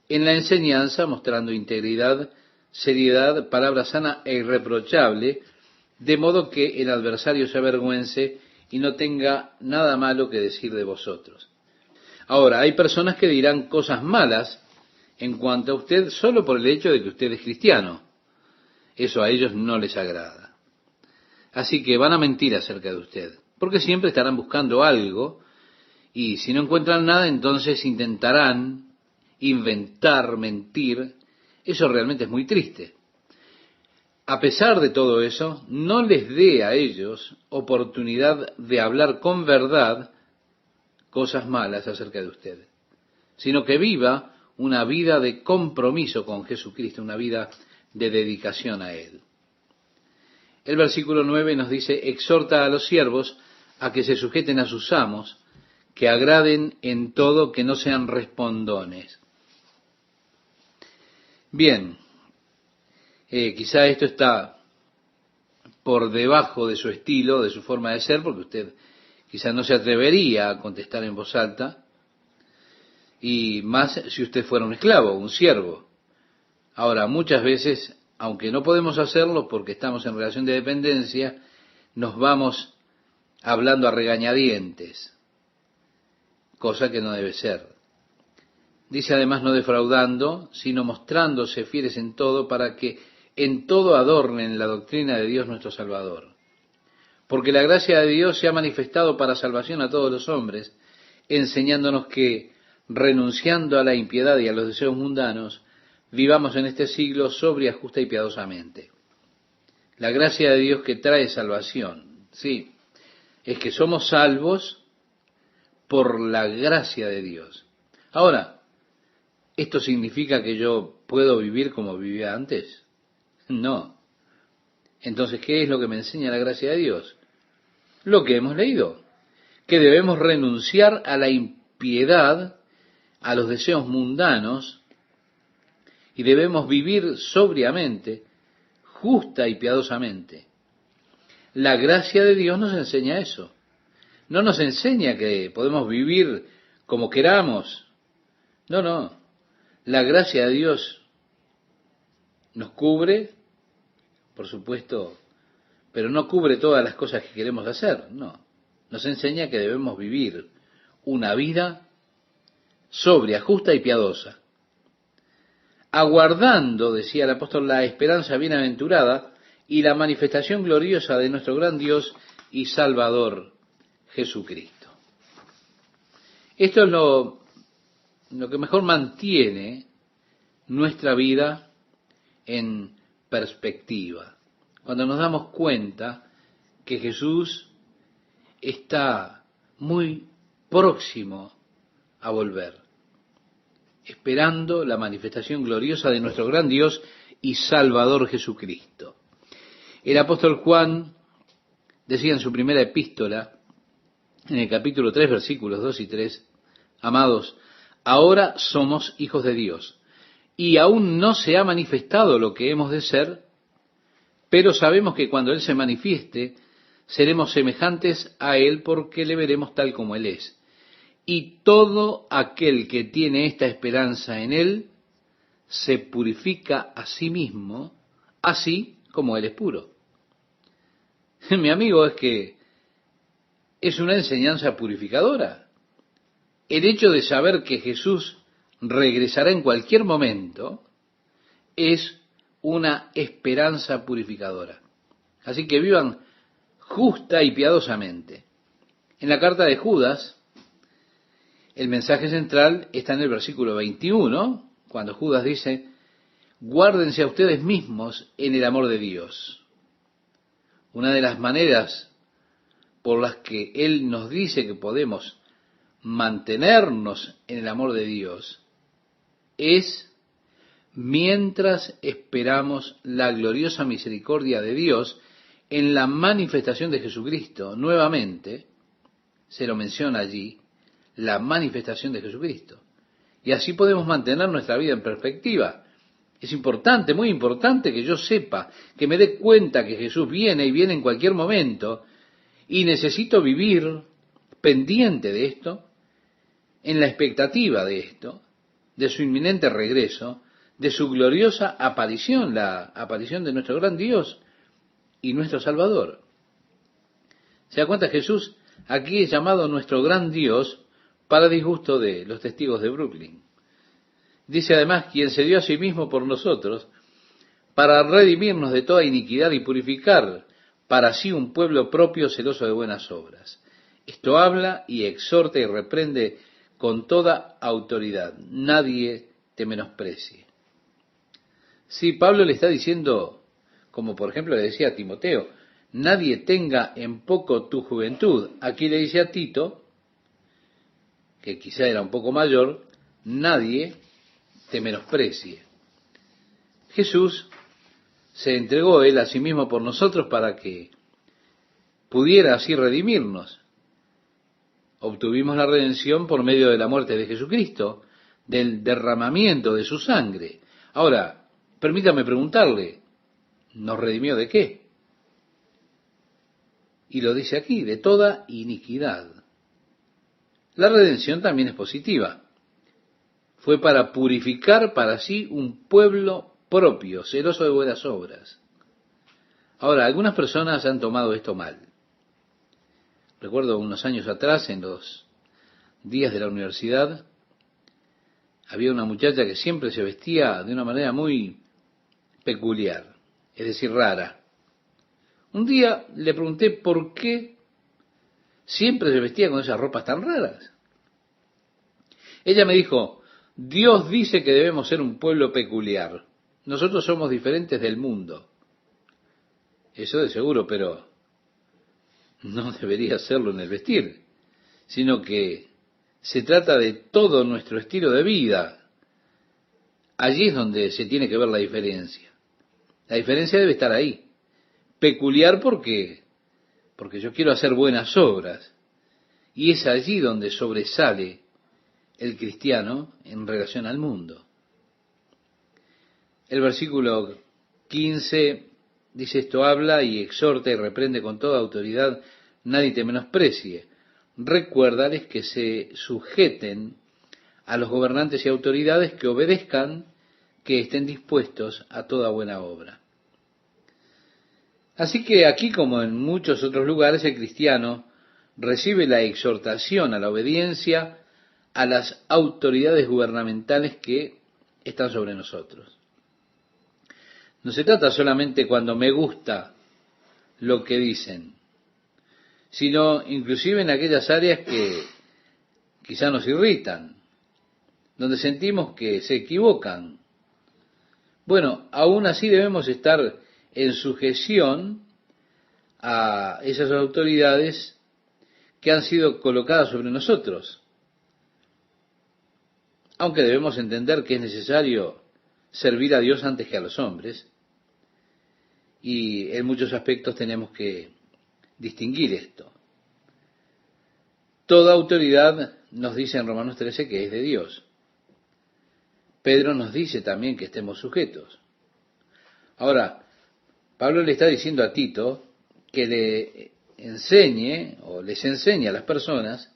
En la enseñanza, mostrando integridad, seriedad, palabra sana e irreprochable, de modo que el adversario se avergüence y no tenga nada malo que decir de vosotros. Ahora, hay personas que dirán cosas malas en cuanto a usted solo por el hecho de que usted es cristiano. Eso a ellos no les agrada. Así que van a mentir acerca de usted, porque siempre estarán buscando algo, y si no encuentran nada, entonces intentarán inventar, mentir. Eso realmente es muy triste. A pesar de todo eso, no les dé a ellos oportunidad de hablar con verdad cosas malas acerca de usted, sino que viva una vida de compromiso con Jesucristo, una vida de dedicación a Él. El versículo 9 nos dice: exhorta a los siervos a que se sujeten a sus amos, que agraden en todo, que no sean respondones. Bien, quizá esto está por debajo de su estilo, de su forma de ser, porque usted quizá no se atrevería a contestar en voz alta, y más si usted fuera un esclavo, un siervo. Ahora, muchas veces, aunque no podemos hacerlo porque estamos en relación de dependencia, nos vamos hablando a regañadientes, cosa que no debe ser. Dice además: no defraudando, sino mostrándose fieles en todo, para que en todo adornen la doctrina de Dios nuestro Salvador. Porque la gracia de Dios se ha manifestado para salvación a todos los hombres, enseñándonos que, renunciando a la impiedad y a los deseos mundanos, vivamos en este siglo sobria, justa y piadosamente. La gracia de Dios que trae salvación, sí, es que somos salvos por la gracia de Dios. Ahora, ¿esto significa que yo puedo vivir como vivía antes? No. Entonces, ¿qué es lo que me enseña la gracia de Dios? Lo que hemos leído, que debemos renunciar a la impiedad, a los deseos mundanos, y debemos vivir sobriamente, justa y piadosamente. La gracia de Dios nos enseña eso. No nos enseña que podemos vivir como queramos. No, no. La gracia de Dios nos cubre, por supuesto, pero no cubre todas las cosas que queremos hacer, no. nos enseña que debemos vivir una vida sobria, justa y piadosa, aguardando, decía el apóstol, la esperanza bienaventurada y la manifestación gloriosa de nuestro gran Dios y Salvador Jesucristo. Esto es lo que mejor mantiene nuestra vida en perspectiva. Cuando nos damos cuenta que Jesús está muy próximo a volver, esperando la manifestación gloriosa de nuestro gran Dios y Salvador Jesucristo. El apóstol Juan decía en su primera epístola, en el capítulo 3, versículos 2 y 3, amados, ahora somos hijos de Dios, y aún no se ha manifestado lo que hemos de ser, pero sabemos que cuando Él se manifieste, seremos semejantes a Él porque le veremos tal como Él es. Y todo aquel que tiene esta esperanza en Él, se purifica a sí mismo, así como Él es puro. Mi amigo, es que es una enseñanza purificadora. El hecho de saber que Jesús regresará en cualquier momento es una esperanza purificadora. Así que vivan justa y piadosamente. En la carta de Judas, el mensaje central está en el versículo 21, cuando Judas dice, guárdense a ustedes mismos en el amor de Dios. Una de las maneras por las que Él nos dice que podemos mantenernos en el amor de Dios es mientras esperamos la gloriosa misericordia de Dios en la manifestación de Jesucristo. Nuevamente, se lo menciona allí, la manifestación de Jesucristo. Y así podemos mantener nuestra vida en perspectiva. Es importante, muy importante que yo sepa, que me dé cuenta que Jesús viene y viene en cualquier momento, y necesito vivir pendiente de esto, en la expectativa de esto, de su inminente regreso, de su gloriosa aparición, la aparición de nuestro gran Dios y nuestro Salvador. ¿Se da cuenta? Jesús aquí es llamado nuestro gran Dios para disgusto de los testigos de Brooklyn. Dice además, quien se dio a sí mismo por nosotros, para redimirnos de toda iniquidad y purificar para sí un pueblo propio celoso de buenas obras. Esto habla y exhorta y reprende con toda autoridad. Nadie te menosprecie. Sí, Pablo le está diciendo, como por ejemplo le decía a Timoteo, nadie tenga en poco tu juventud. Aquí le dice a Tito, que quizá era un poco mayor, nadie te menosprecie. Jesús se entregó Él a sí mismo por nosotros para que pudiera así redimirnos. Obtuvimos la redención por medio de la muerte de Jesucristo, del derramamiento de su sangre. Ahora, permítame preguntarle, ¿nos redimió de qué? Y lo dice aquí, de toda iniquidad. La redención también es positiva. Fue para purificar para sí un pueblo propio, celoso de buenas obras. Ahora, algunas personas han tomado esto mal. Recuerdo unos años atrás, en los días de la universidad, había una muchacha que siempre se vestía de una manera muy peculiar, es decir, rara. Un día le pregunté por qué siempre se vestía con esas ropas tan raras. Ella me dijo, Dios dice que debemos ser un pueblo peculiar. Nosotros somos diferentes del mundo. Eso de seguro, pero no debería serlo en el vestir, sino que se trata de todo nuestro estilo de vida. Allí es donde se tiene que ver la diferencia. La diferencia debe estar ahí. Peculiar porque yo quiero hacer buenas obras. Y es allí donde sobresale el cristiano en relación al mundo. El versículo 15 dice, esto habla y exhorta y reprende con toda autoridad, nadie te menosprecie. Recuérdales que se sujeten a los gobernantes y autoridades, que obedezcan, que estén dispuestos a toda buena obra. Así que aquí, como en muchos otros lugares, el cristiano recibe la exhortación a la obediencia a las autoridades gubernamentales que están sobre nosotros. No se trata solamente cuando me gusta lo que dicen, sino inclusive en aquellas áreas que quizá nos irritan, donde sentimos que se equivocan. Bueno, aún así debemos estar en sujeción a esas autoridades que han sido colocadas sobre nosotros, aunque debemos entender que es necesario servir a Dios antes que a los hombres, y en muchos aspectos tenemos que distinguir esto. Toda autoridad nos dice en Romanos 13 que es de Dios. Pedro nos dice también que estemos sujetos. Ahora, Pablo le está diciendo a Tito que le enseñe o les enseñe a las personas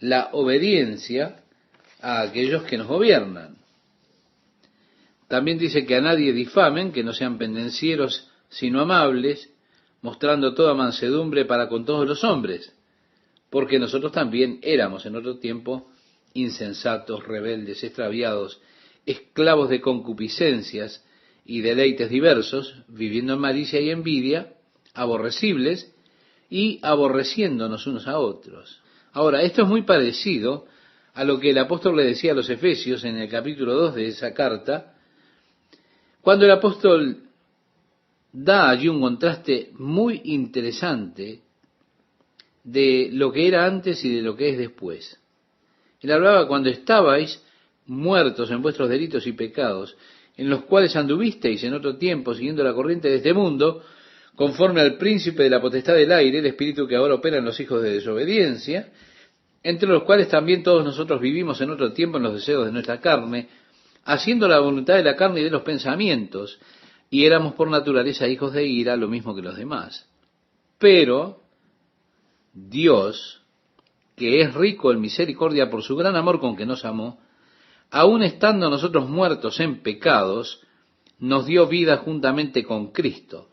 la obediencia a aquellos que nos gobiernan. También dice que a nadie difamen, que no sean pendencieros, sino amables, mostrando toda mansedumbre para con todos los hombres, porque nosotros también éramos en otro tiempo insensatos, rebeldes, extraviados, esclavos de concupiscencias y deleites diversos, viviendo en malicia y envidia, aborrecibles y aborreciéndonos unos a otros. Ahora, esto es muy parecido a lo que el apóstol le decía a los Efesios en el capítulo 2 de esa carta, cuando el apóstol da allí un contraste muy interesante de lo que era antes y de lo que es después. Él hablaba cuando estabais muertos en vuestros delitos y pecados, en los cuales anduvisteis en otro tiempo siguiendo la corriente de este mundo, conforme al príncipe de la potestad del aire, el espíritu que ahora opera en los hijos de desobediencia, entre los cuales también todos nosotros vivimos en otro tiempo en los deseos de nuestra carne, haciendo la voluntad de la carne y de los pensamientos, y éramos por naturaleza hijos de ira, lo mismo que los demás. Pero Dios, que es rico en misericordia por su gran amor con que nos amó, aun estando nosotros muertos en pecados, nos dio vida juntamente con Cristo.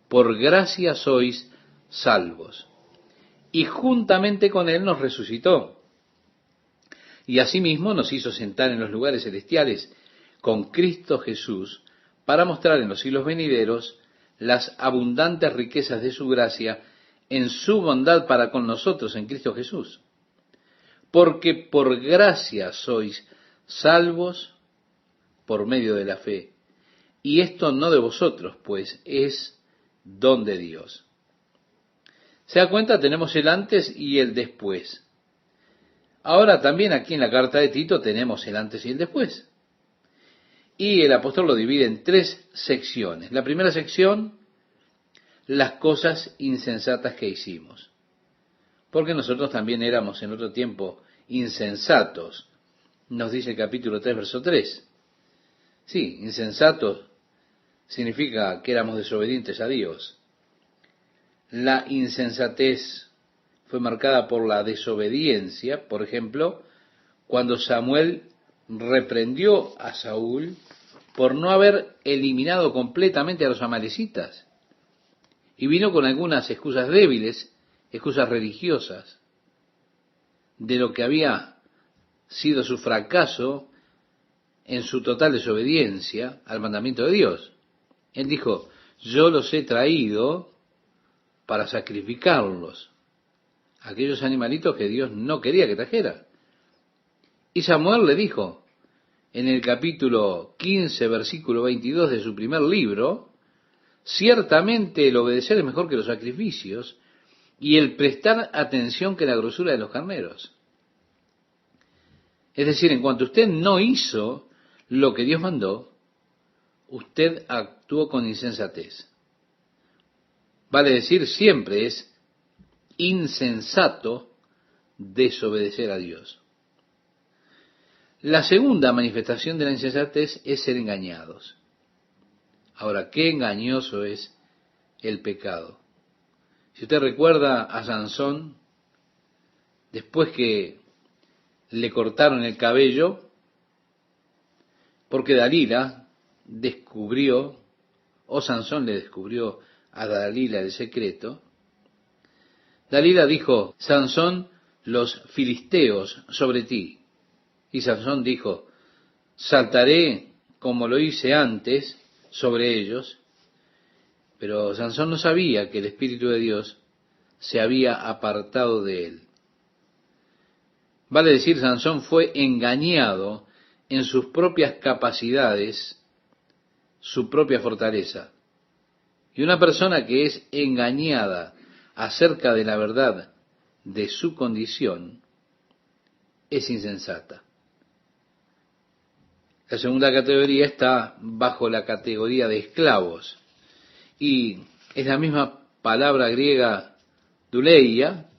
Por gracia sois salvos. Y juntamente con Él nos resucitó. Y asimismo nos hizo sentar en los lugares celestiales con Cristo Jesús, para mostrar en los siglos venideros las abundantes riquezas de su gracia en su bondad para con nosotros en Cristo Jesús. Porque por gracia sois salvos por medio de la fe. Y esto no de vosotros, pues es don de Dios. ¿Se da cuenta? Tenemos el antes y el después. Ahora también aquí en la carta de Tito tenemos el antes y el después. Y el apóstol lo divide en 3 secciones. La primera sección, las cosas insensatas que hicimos. Porque nosotros también éramos en otro tiempo insensatos. Nos dice el capítulo 3, verso 3. Sí, insensatos significa que éramos desobedientes a Dios. La insensatez fue marcada por la desobediencia. Por ejemplo, cuando Samuel reprendió a Saúl por no haber eliminado completamente a los amalecitas. Y vino con algunas excusas débiles, excusas religiosas, de lo que había sido su fracaso en su total desobediencia al mandamiento de Dios. Él dijo, yo los he traído para sacrificarlos, aquellos animalitos que Dios no quería que trajera. Y Samuel le dijo, en el capítulo 15, versículo 22 de su primer libro, ciertamente el obedecer es mejor que los sacrificios, y el prestar atención que la grosura de los carneros. Es decir, en cuanto usted no hizo lo que Dios mandó, usted actuó con insensatez. Vale decir, siempre es insensato desobedecer a Dios. La segunda manifestación de la insensatez es ser engañados. Ahora, qué engañoso es el pecado. Si usted recuerda a Sansón, después que le cortaron el cabello, porque Dalila descubrió, o Sansón le descubrió a Dalila el secreto, Dalila dijo: Sansón, los filisteos sobre ti. Y Sansón dijo: saltaré como lo hice antes sobre ellos. Pero Sansón no sabía que el Espíritu de Dios se había apartado de él. Vale decir, Sansón fue engañado en sus propias capacidades, su propia fortaleza. Y una persona que es engañada acerca de la verdad de su condición es insensata. La segunda categoría está bajo la categoría de esclavos. Y es la misma palabra griega duleia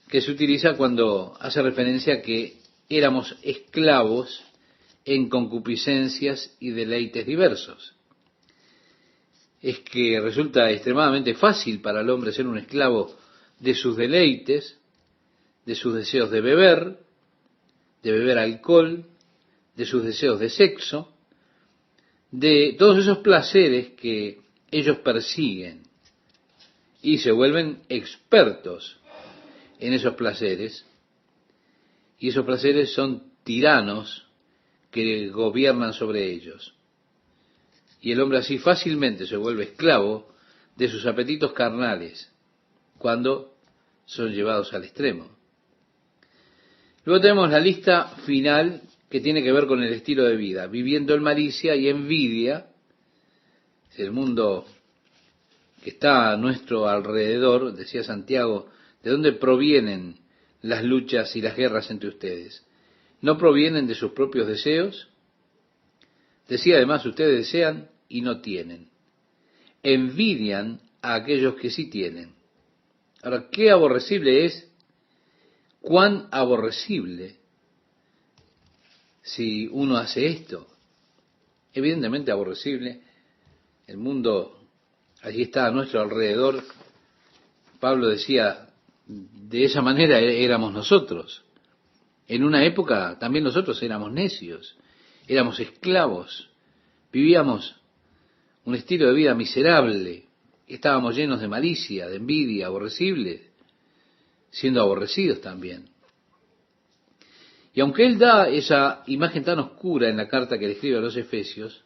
que se utiliza cuando hace referencia a que éramos esclavos en concupiscencias y deleites diversos. Es que resulta extremadamente fácil para el hombre ser un esclavo de sus deleites, de sus deseos de beber alcohol, de sus deseos de sexo, de todos esos placeres que ellos persiguen y se vuelven expertos en esos placeres, y esos placeres son tiranos que gobiernan sobre ellos. Y el hombre así fácilmente se vuelve esclavo de sus apetitos carnales cuando son llevados al extremo. Luego tenemos la lista final que tiene que ver con el estilo de vida, viviendo en malicia y envidia. El mundo que está a nuestro alrededor, decía Santiago, ¿de dónde provienen las luchas y las guerras entre ustedes? ¿No provienen de sus propios deseos? Decía además, ustedes desean y no tienen. Envidian a aquellos que sí tienen. Ahora, qué aborrecible es, cuán aborrecible si uno hace esto. Evidentemente aborrecible. El mundo allí está a nuestro alrededor. Pablo decía, de esa manera éramos nosotros. En una época también nosotros éramos necios, éramos esclavos, vivíamos un estilo de vida miserable, estábamos llenos de malicia, de envidia, aborrecibles, siendo aborrecidos también. Y aunque él da esa imagen tan oscura en la carta que le escribe a los Efesios,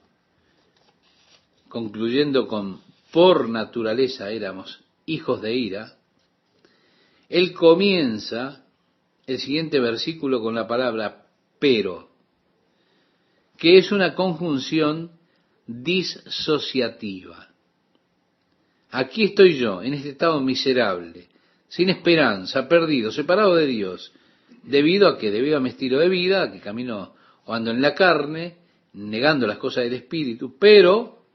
concluyendo con por naturaleza éramos hijos de ira, él comienza el siguiente versículo con la palabra pero, que es una conjunción disociativa. Aquí estoy yo, en este estado miserable, sin esperanza, perdido, separado de Dios, debido a mi estilo de vida, a que camino o ando en la carne, negando las cosas del Espíritu, pero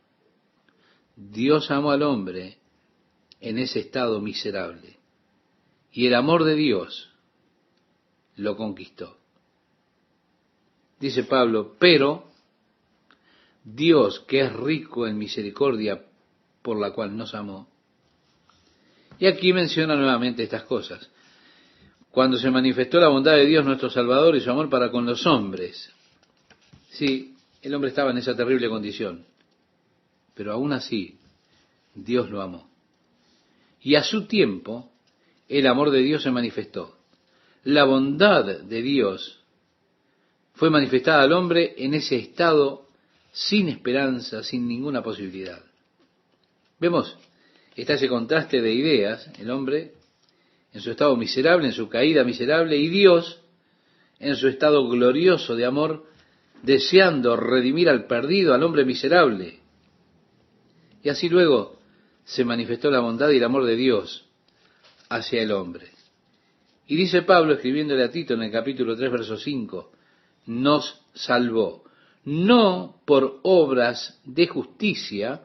Dios amó al hombre en ese estado miserable. Y el amor de Dios lo conquistó. Dice Pablo, pero Dios, que es rico en misericordia, por la cual nos amó. Y aquí menciona nuevamente estas cosas. Cuando se manifestó la bondad de Dios nuestro Salvador y su amor para con los hombres. Sí, el hombre estaba en esa terrible condición, pero aún así Dios lo amó. Y a su tiempo el amor de Dios se manifestó. La bondad de Dios fue manifestada al hombre en ese estado sin esperanza, sin ninguna posibilidad. Vemos, está ese contraste de ideas, el hombre en su estado miserable, en su caída miserable, y Dios en su estado glorioso de amor, deseando redimir al perdido, al hombre miserable. Y así luego se manifestó la bondad y el amor de Dios hacia el hombre. Y dice Pablo, escribiéndole a Tito en el capítulo 3, verso 5, nos salvó, no por obras de justicia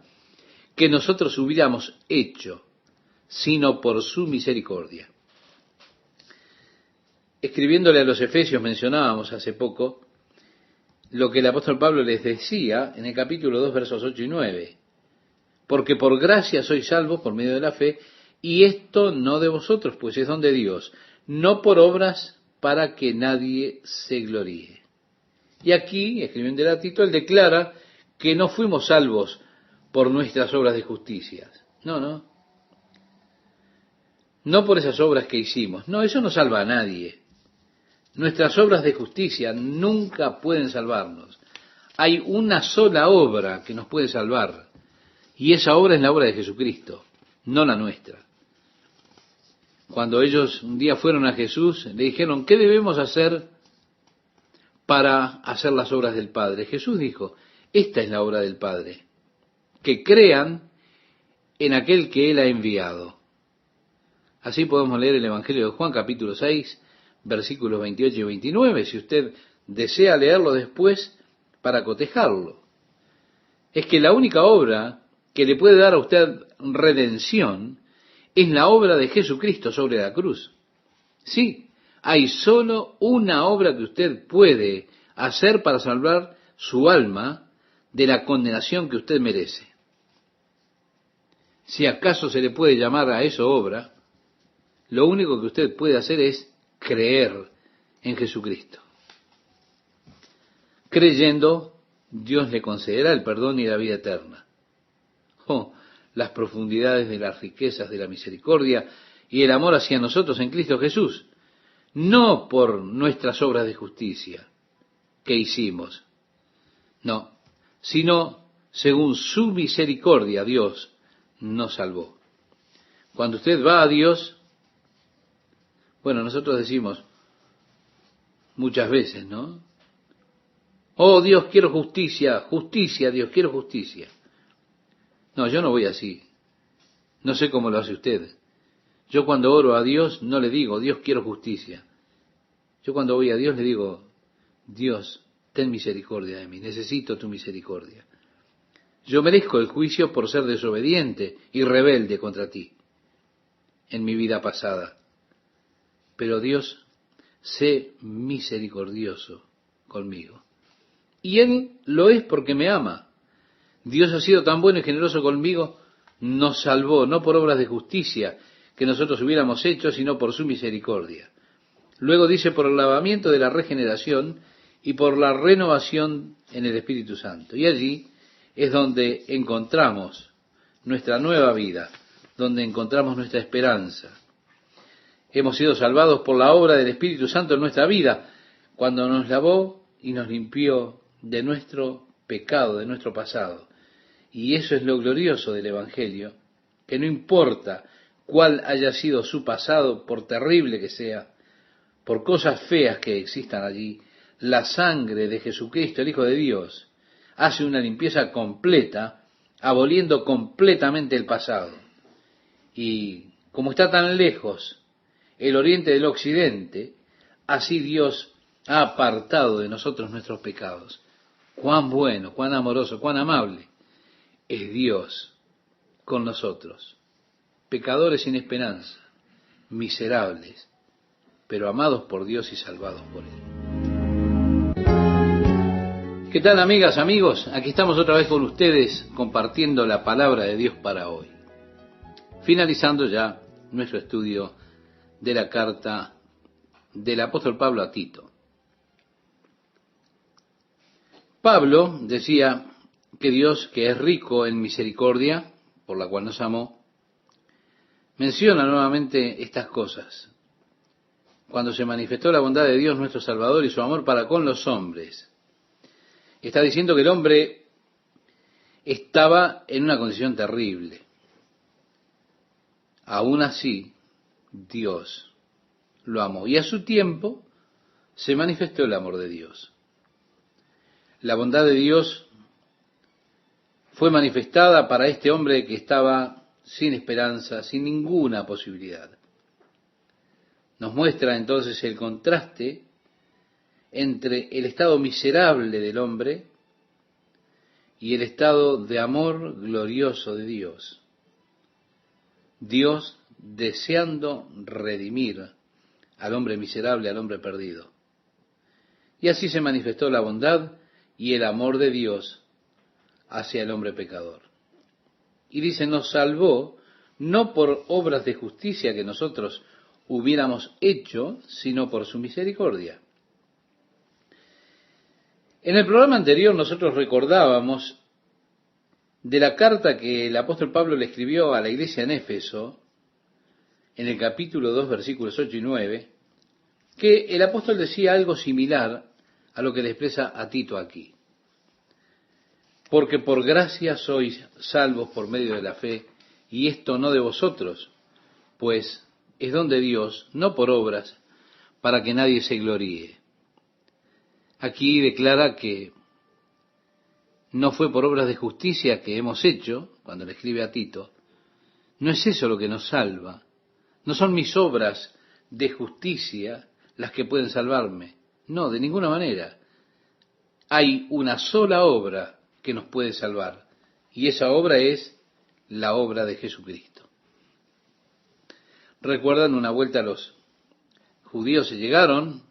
que nosotros hubiéramos hecho, sino por su misericordia. Escribiéndole a los Efesios mencionábamos hace poco lo que el apóstol Pablo les decía en el capítulo 2, versos 8 y 9. Porque por gracia sois salvos por medio de la fe, y esto no de vosotros, pues es don de Dios, no por obras para que nadie se gloríe. Y aquí, escribiendo a Tito, él declara que no fuimos salvos por nuestras obras de justicia. No. no por esas obras que hicimos. No, eso no salva a nadie. Nuestras obras de justicia nunca pueden salvarnos. Hay una sola obra que nos puede salvar, y esa obra es la obra de Jesucristo, no la nuestra. Cuando ellos un día fueron a Jesús, le dijeron, ¿qué debemos hacer para hacer las obras del Padre? Jesús dijo, esta es la obra del Padre, que crean en aquel que Él ha enviado. Así podemos leer el Evangelio de Juan, capítulo 6, versículos 28 y 29, si usted desea leerlo después para cotejarlo. Es que la única obra que le puede dar a usted redención es la obra de Jesucristo sobre la cruz. Sí, hay solo una obra que usted puede hacer para salvar su alma de la condenación que usted merece. Si acaso se le puede llamar a eso obra, lo único que usted puede hacer es creer en Jesucristo. Creyendo, Dios le concederá el perdón y la vida eterna. Oh, las profundidades de las riquezas de la misericordia y el amor hacia nosotros en Cristo Jesús. No por nuestras obras de justicia que hicimos, no, sino según su misericordia Dios nos salvó. Cuando usted va a Dios, bueno, nosotros decimos muchas veces, ¿no? Oh Dios, quiero justicia, justicia, Dios, quiero justicia. No, yo no voy así. No sé cómo lo hace usted. Yo cuando oro a Dios no le digo, Dios, quiero justicia. Yo cuando voy a Dios le digo, Dios, ten misericordia de mí, necesito tu misericordia. Yo merezco el juicio por ser desobediente y rebelde contra ti en mi vida pasada. Pero Dios, sé misericordioso conmigo. Y Él lo es porque me ama. Dios ha sido tan bueno y generoso conmigo, nos salvó, no por obras de justicia que nosotros hubiéramos hecho, sino por su misericordia. Luego dice, por el lavamiento de la regeneración y por la renovación en el Espíritu Santo. Y allí es donde encontramos nuestra nueva vida, donde encontramos nuestra esperanza. Hemos sido salvados por la obra del Espíritu Santo en nuestra vida, cuando nos lavó y nos limpió de nuestro pecado, de nuestro pasado. Y eso es lo glorioso del Evangelio, que no importa cuál haya sido su pasado, por terrible que sea, por cosas feas que existan allí, la sangre de Jesucristo, el Hijo de Dios, hace una limpieza completa, aboliendo completamente el pasado. Y como está tan lejos el oriente del occidente, así Dios ha apartado de nosotros nuestros pecados. Cuán bueno, cuán amoroso, cuán amable es Dios con nosotros, pecadores sin esperanza, miserables, pero amados por Dios y salvados por Él. ¿Qué tal, amigas, amigos? Aquí estamos otra vez con ustedes compartiendo la palabra de Dios para hoy, finalizando ya nuestro estudio de la carta del apóstol Pablo a Tito. Pablo decía que Dios, que es rico en misericordia, por la cual nos amó, menciona nuevamente estas cosas. Cuando se manifestó la bondad de Dios nuestro Salvador y su amor para con los hombres, está diciendo que el hombre estaba en una condición terrible. Aún así, Dios lo amó. Y a su tiempo se manifestó el amor de Dios. La bondad de Dios fue manifestada para este hombre que estaba sin esperanza, sin ninguna posibilidad. Nos muestra entonces el contraste entre el estado miserable del hombre y el estado de amor glorioso de Dios. Dios deseando redimir al hombre miserable, al hombre perdido. Y así se manifestó la bondad y el amor de Dios hacia el hombre pecador. Y dice, nos salvó no por obras de justicia que nosotros hubiéramos hecho, sino por su misericordia. En el programa anterior nosotros recordábamos de la carta que el apóstol Pablo le escribió a la iglesia en Éfeso, en el capítulo 2, versículos 8 y 9, que el apóstol decía algo similar a lo que le expresa a Tito aquí. Porque por gracia sois salvos por medio de la fe, y esto no de vosotros, pues es don de Dios, no por obras, para que nadie se gloríe. Aquí declara que no fue por obras de justicia que hemos hecho, cuando le escribe a Tito. No es eso lo que nos salva. No son mis obras de justicia las que pueden salvarme. No, de ninguna manera. Hay una sola obra que nos puede salvar, y esa obra es la obra de Jesucristo. ¿Recuerdan una vuelta los judíos se llegaron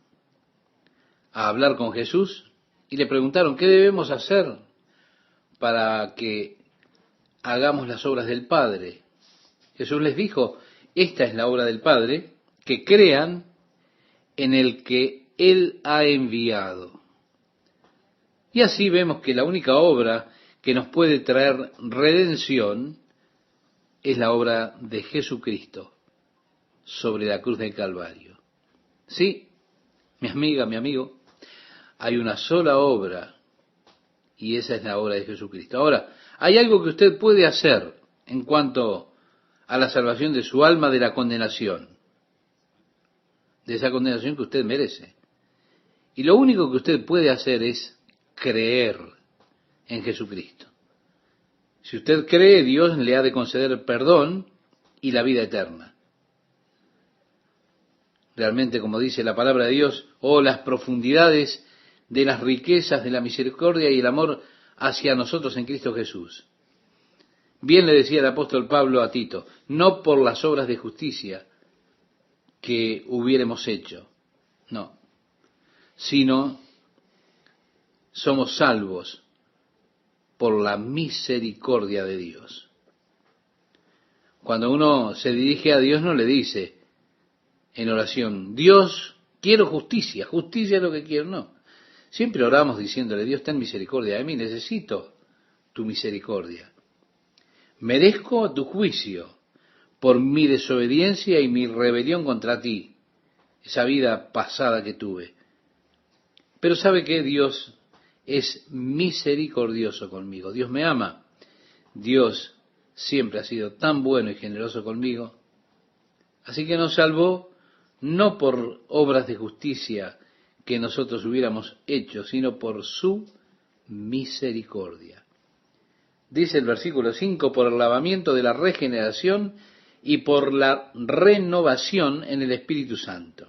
a hablar con Jesús y le preguntaron, ¿qué debemos hacer para que hagamos las obras del Padre? Jesús les dijo, esta es la obra del Padre, que crean en el que Él ha enviado. Y así vemos que la única obra que nos puede traer redención es la obra de Jesucristo sobre la cruz del Calvario. Sí, mi amiga, mi amigo, hay una sola obra y esa es la obra de Jesucristo. Ahora, hay algo que usted puede hacer en cuanto a la salvación de su alma de la condenación, de esa condenación que usted merece. Y lo único que usted puede hacer es creer en Jesucristo. Si usted cree, Dios le ha de conceder perdón y la vida eterna. Realmente, como dice la palabra de Dios, oh, las profundidades de las riquezas de la misericordia y el amor hacia nosotros en Cristo Jesús. Bien le decía el apóstol Pablo a Tito, no por las obras de justicia que hubiéramos hecho, no, sino somos salvos por la misericordia de Dios. Cuando uno se dirige a Dios no le dice en oración, Dios, quiero justicia, justicia es lo que quiero, no. Siempre oramos diciéndole, Dios, ten misericordia de mí, necesito tu misericordia. Merezco tu juicio por mi desobediencia y mi rebelión contra ti, esa vida pasada que tuve. Pero ¿sabe qué? Dios es misericordioso conmigo. Dios me ama. Dios siempre ha sido tan bueno y generoso conmigo. Así que nos salvó no por obras de justicia que nosotros hubiéramos hecho, sino por su misericordia. Dice el versículo 5, por el lavamiento de la regeneración y por la renovación en el Espíritu Santo.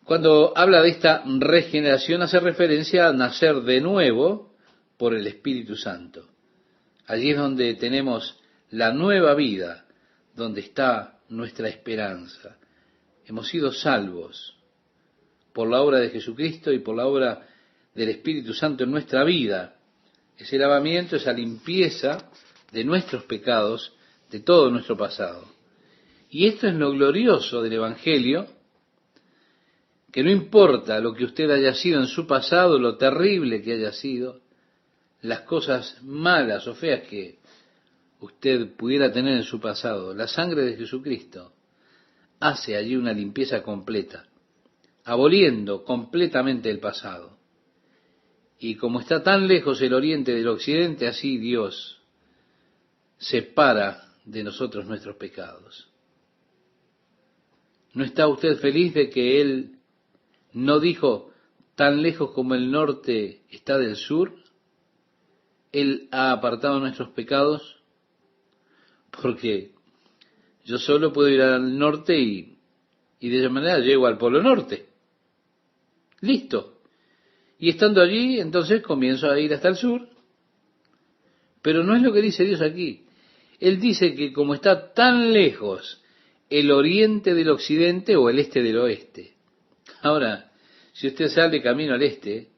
Cuando habla de esta regeneración hace referencia a nacer de nuevo por el Espíritu Santo. Allí es donde tenemos la nueva vida, donde está nuestra esperanza. Hemos sido salvos por la obra de Jesucristo y por la obra del Espíritu Santo en nuestra vida. Ese lavamiento, esa limpieza de nuestros pecados, de todo nuestro pasado. Y esto es lo glorioso del Evangelio, que no importa lo que usted haya sido en su pasado, lo terrible que haya sido, las cosas malas o feas que usted pudiera tener en su pasado, la sangre de Jesucristo hace allí una limpieza completa, aboliendo completamente el pasado. Y como está tan lejos el oriente del occidente, así Dios separa de nosotros nuestros pecados. ¿No está usted feliz de que Él no dijo tan lejos como el norte está del sur? Él ha apartado nuestros pecados, porque yo solo puedo ir al norte y de esa manera llego al Polo Norte. Listo. Y estando allí, entonces comienzo a ir hasta el sur. Pero no es lo que dice Dios aquí. Él dice que como está tan lejos el oriente del occidente o el este del oeste. Ahora, si usted sale camino al este,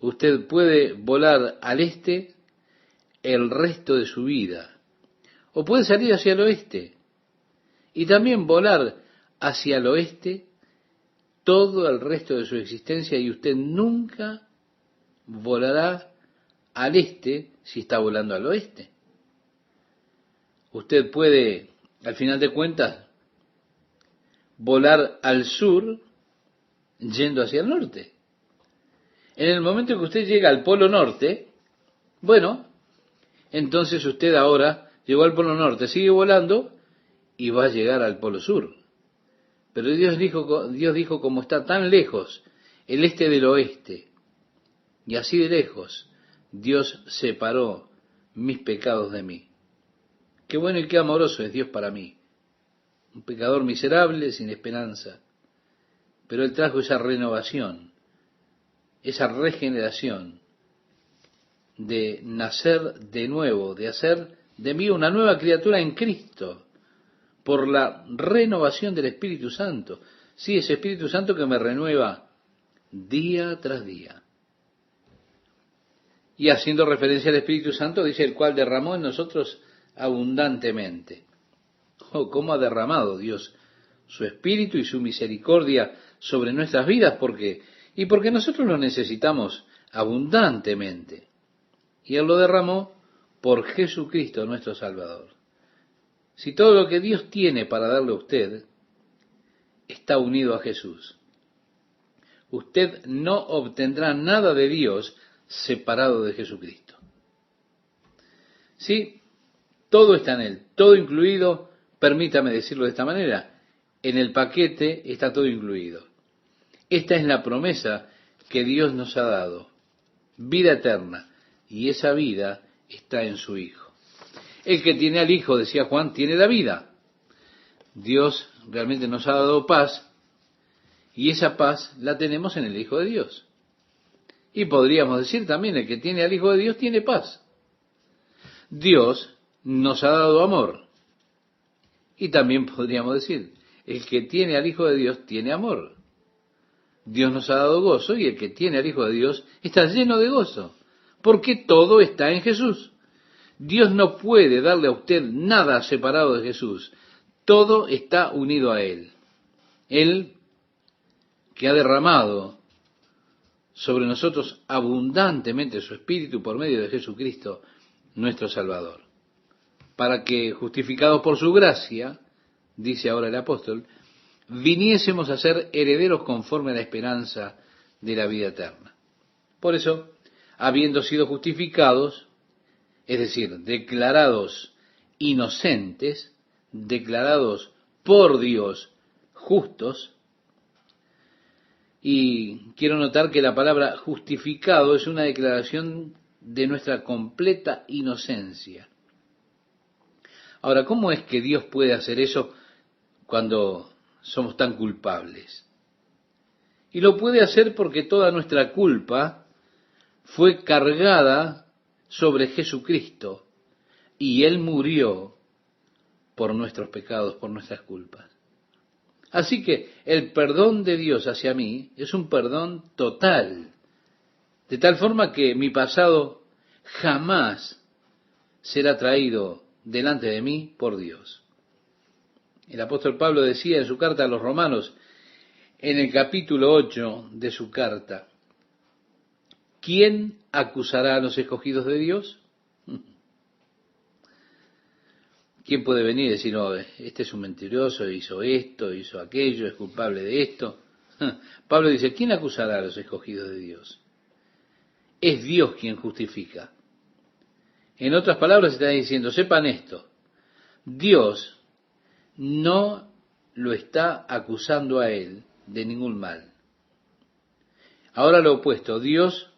usted puede volar al este el resto de su vida. O puede salir hacia el oeste y también volar hacia el oeste todo el resto de su existencia, y usted nunca volará al este si está volando al oeste. Usted puede al final de cuentas, volar al sur yendo hacia el norte. En el momento que usted llega al Polo Norte, bueno, entonces usted ahora llegó al Polo Norte, sigue volando y va a llegar al Polo Sur. Pero Dios dijo, como está tan lejos el este del oeste, y así de lejos, Dios separó mis pecados de mí. Qué bueno y qué amoroso es Dios para mí. Un pecador miserable, sin esperanza. Pero Él trajo esa renovación, esa regeneración, de nacer de nuevo, de hacer de mí una nueva criatura en Cristo, por la renovación del Espíritu Santo. Sí, ese Espíritu Santo que me renueva día tras día. Y haciendo referencia al Espíritu Santo, dice, el cual derramó en nosotros abundantemente. Oh, cómo ha derramado Dios su Espíritu y su misericordia sobre nuestras vidas, porque nosotros lo necesitamos abundantemente. Y Él lo derramó por Jesucristo nuestro Salvador. Si todo lo que Dios tiene para darle a usted está unido a Jesús, usted no obtendrá nada de Dios separado de Jesucristo. Sí, todo está en Él, todo incluido, permítame decirlo de esta manera, en el paquete está todo incluido. Esta es la promesa que Dios nos ha dado, vida eterna, y esa vida está en su Hijo. El que tiene al Hijo, decía Juan, tiene la vida. Dios realmente nos ha dado paz, y esa paz la tenemos en el Hijo de Dios. Y podríamos decir también, el que tiene al Hijo de Dios tiene paz. Dios nos ha dado amor. Y también podríamos decir, el que tiene al Hijo de Dios tiene amor. Dios nos ha dado gozo, y el que tiene al Hijo de Dios está lleno de gozo, porque todo está en Jesús. Dios no puede darle a usted nada separado de Jesús. Todo está unido a Él. Él que ha derramado sobre nosotros abundantemente su Espíritu por medio de Jesucristo, nuestro Salvador. Para que, justificados por su gracia, dice ahora el apóstol, viniésemos a ser herederos conforme a la esperanza de la vida eterna. Por eso, habiendo sido justificados, es decir, declarados inocentes, declarados por Dios justos, y quiero notar que la palabra justificado es una declaración de nuestra completa inocencia. Ahora, ¿cómo es que Dios puede hacer eso cuando somos tan culpables? Y lo puede hacer porque toda nuestra culpa fue cargada sobre Jesucristo, y Él murió por nuestros pecados, por nuestras culpas. Así que el perdón de Dios hacia mí es un perdón total, de tal forma que mi pasado jamás será traído delante de mí por Dios. El apóstol Pablo decía en su carta a los Romanos, en el capítulo 8 de su carta, ¿quién acusará a los escogidos de Dios? ¿Quién puede venir y decir, no, este es un mentiroso, hizo esto, hizo aquello, es culpable de esto? Pablo dice, ¿quién acusará a los escogidos de Dios? Es Dios quien justifica. En otras palabras está diciendo, sepan esto, Dios no lo está acusando a él de ningún mal. Ahora lo opuesto, Dios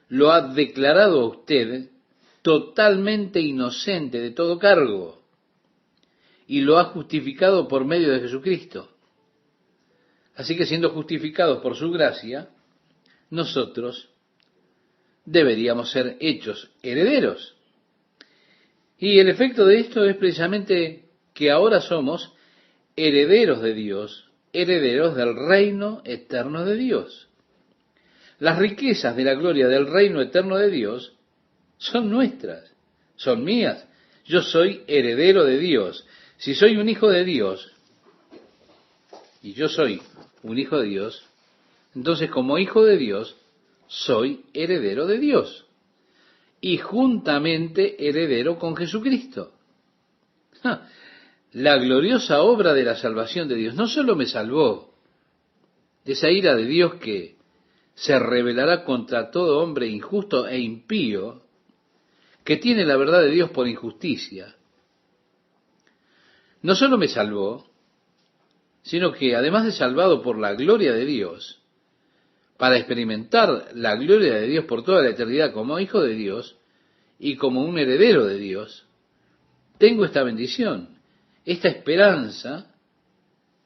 lo ha declarado a usted totalmente inocente de todo cargo y lo ha justificado por medio de Jesucristo. Así que siendo justificados por su gracia, nosotros deberíamos ser hechos herederos. Y el efecto de esto es precisamente que ahora somos herederos de Dios, herederos del reino eterno de Dios. Las riquezas de la gloria del reino eterno de Dios son nuestras, son mías. Yo soy heredero de Dios. Si soy un hijo de Dios, y yo soy un hijo de Dios, entonces como hijo de Dios, soy heredero de Dios. Y juntamente heredero con Jesucristo. la gloriosa obra de la salvación de Dios. No solo me salvó de esa ira de Dios que se rebelará contra todo hombre injusto e impío, que tiene la verdad de Dios por injusticia. No solo me salvó, sino que además de salvado por la gloria de Dios, para experimentar la gloria de Dios por toda la eternidad como hijo de Dios y como un heredero de Dios, tengo esta bendición, esta esperanza,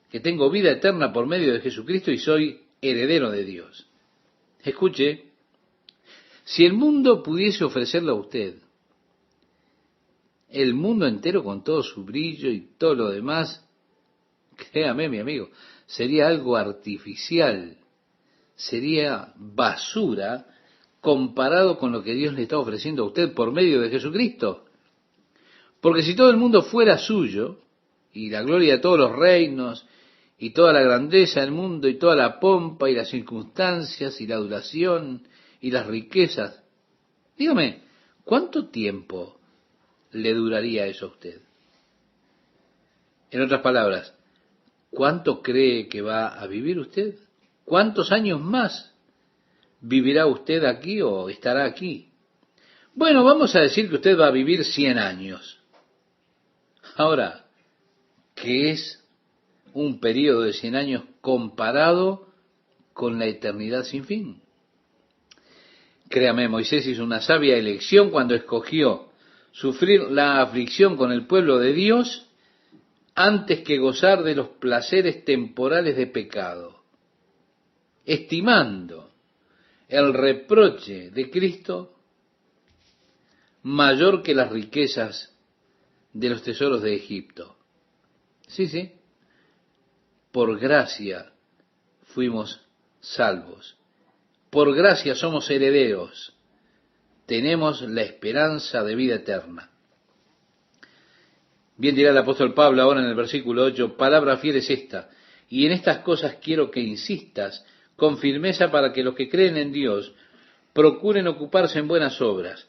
que tengo vida eterna por medio de Jesucristo y soy heredero de Dios. Escuche, si el mundo pudiese ofrecerle a usted el mundo entero con todo su brillo y todo lo demás, créame, mi amigo, sería algo artificial, sería basura comparado con lo que Dios le está ofreciendo a usted por medio de Jesucristo. Porque si todo el mundo fuera suyo, y la gloria de todos los reinos, y toda la grandeza del mundo, y toda la pompa, y las circunstancias, y la adulación, y las riquezas, dígame, ¿cuánto tiempo le duraría eso a usted? En otras palabras, ¿cuánto cree que va a vivir usted? ¿Cuántos años más vivirá usted aquí o estará aquí? Bueno, vamos a decir que usted va a vivir 100 años. Ahora, ¿qué es un periodo de 100 años comparado con la eternidad sin fin? Créame, Moisés hizo una sabia elección cuando escogió sufrir la aflicción con el pueblo de Dios antes que gozar de los placeres temporales de pecado, estimando el reproche de Cristo mayor que las riquezas de los tesoros de Egipto. Sí, sí, por gracia fuimos salvos, por gracia somos herederos, tenemos la esperanza de vida eterna. Bien dirá el apóstol Pablo ahora en el versículo 8, palabra fiel es esta, y en estas cosas quiero que insistas con firmeza para que los que creen en Dios procuren ocuparse en buenas obras.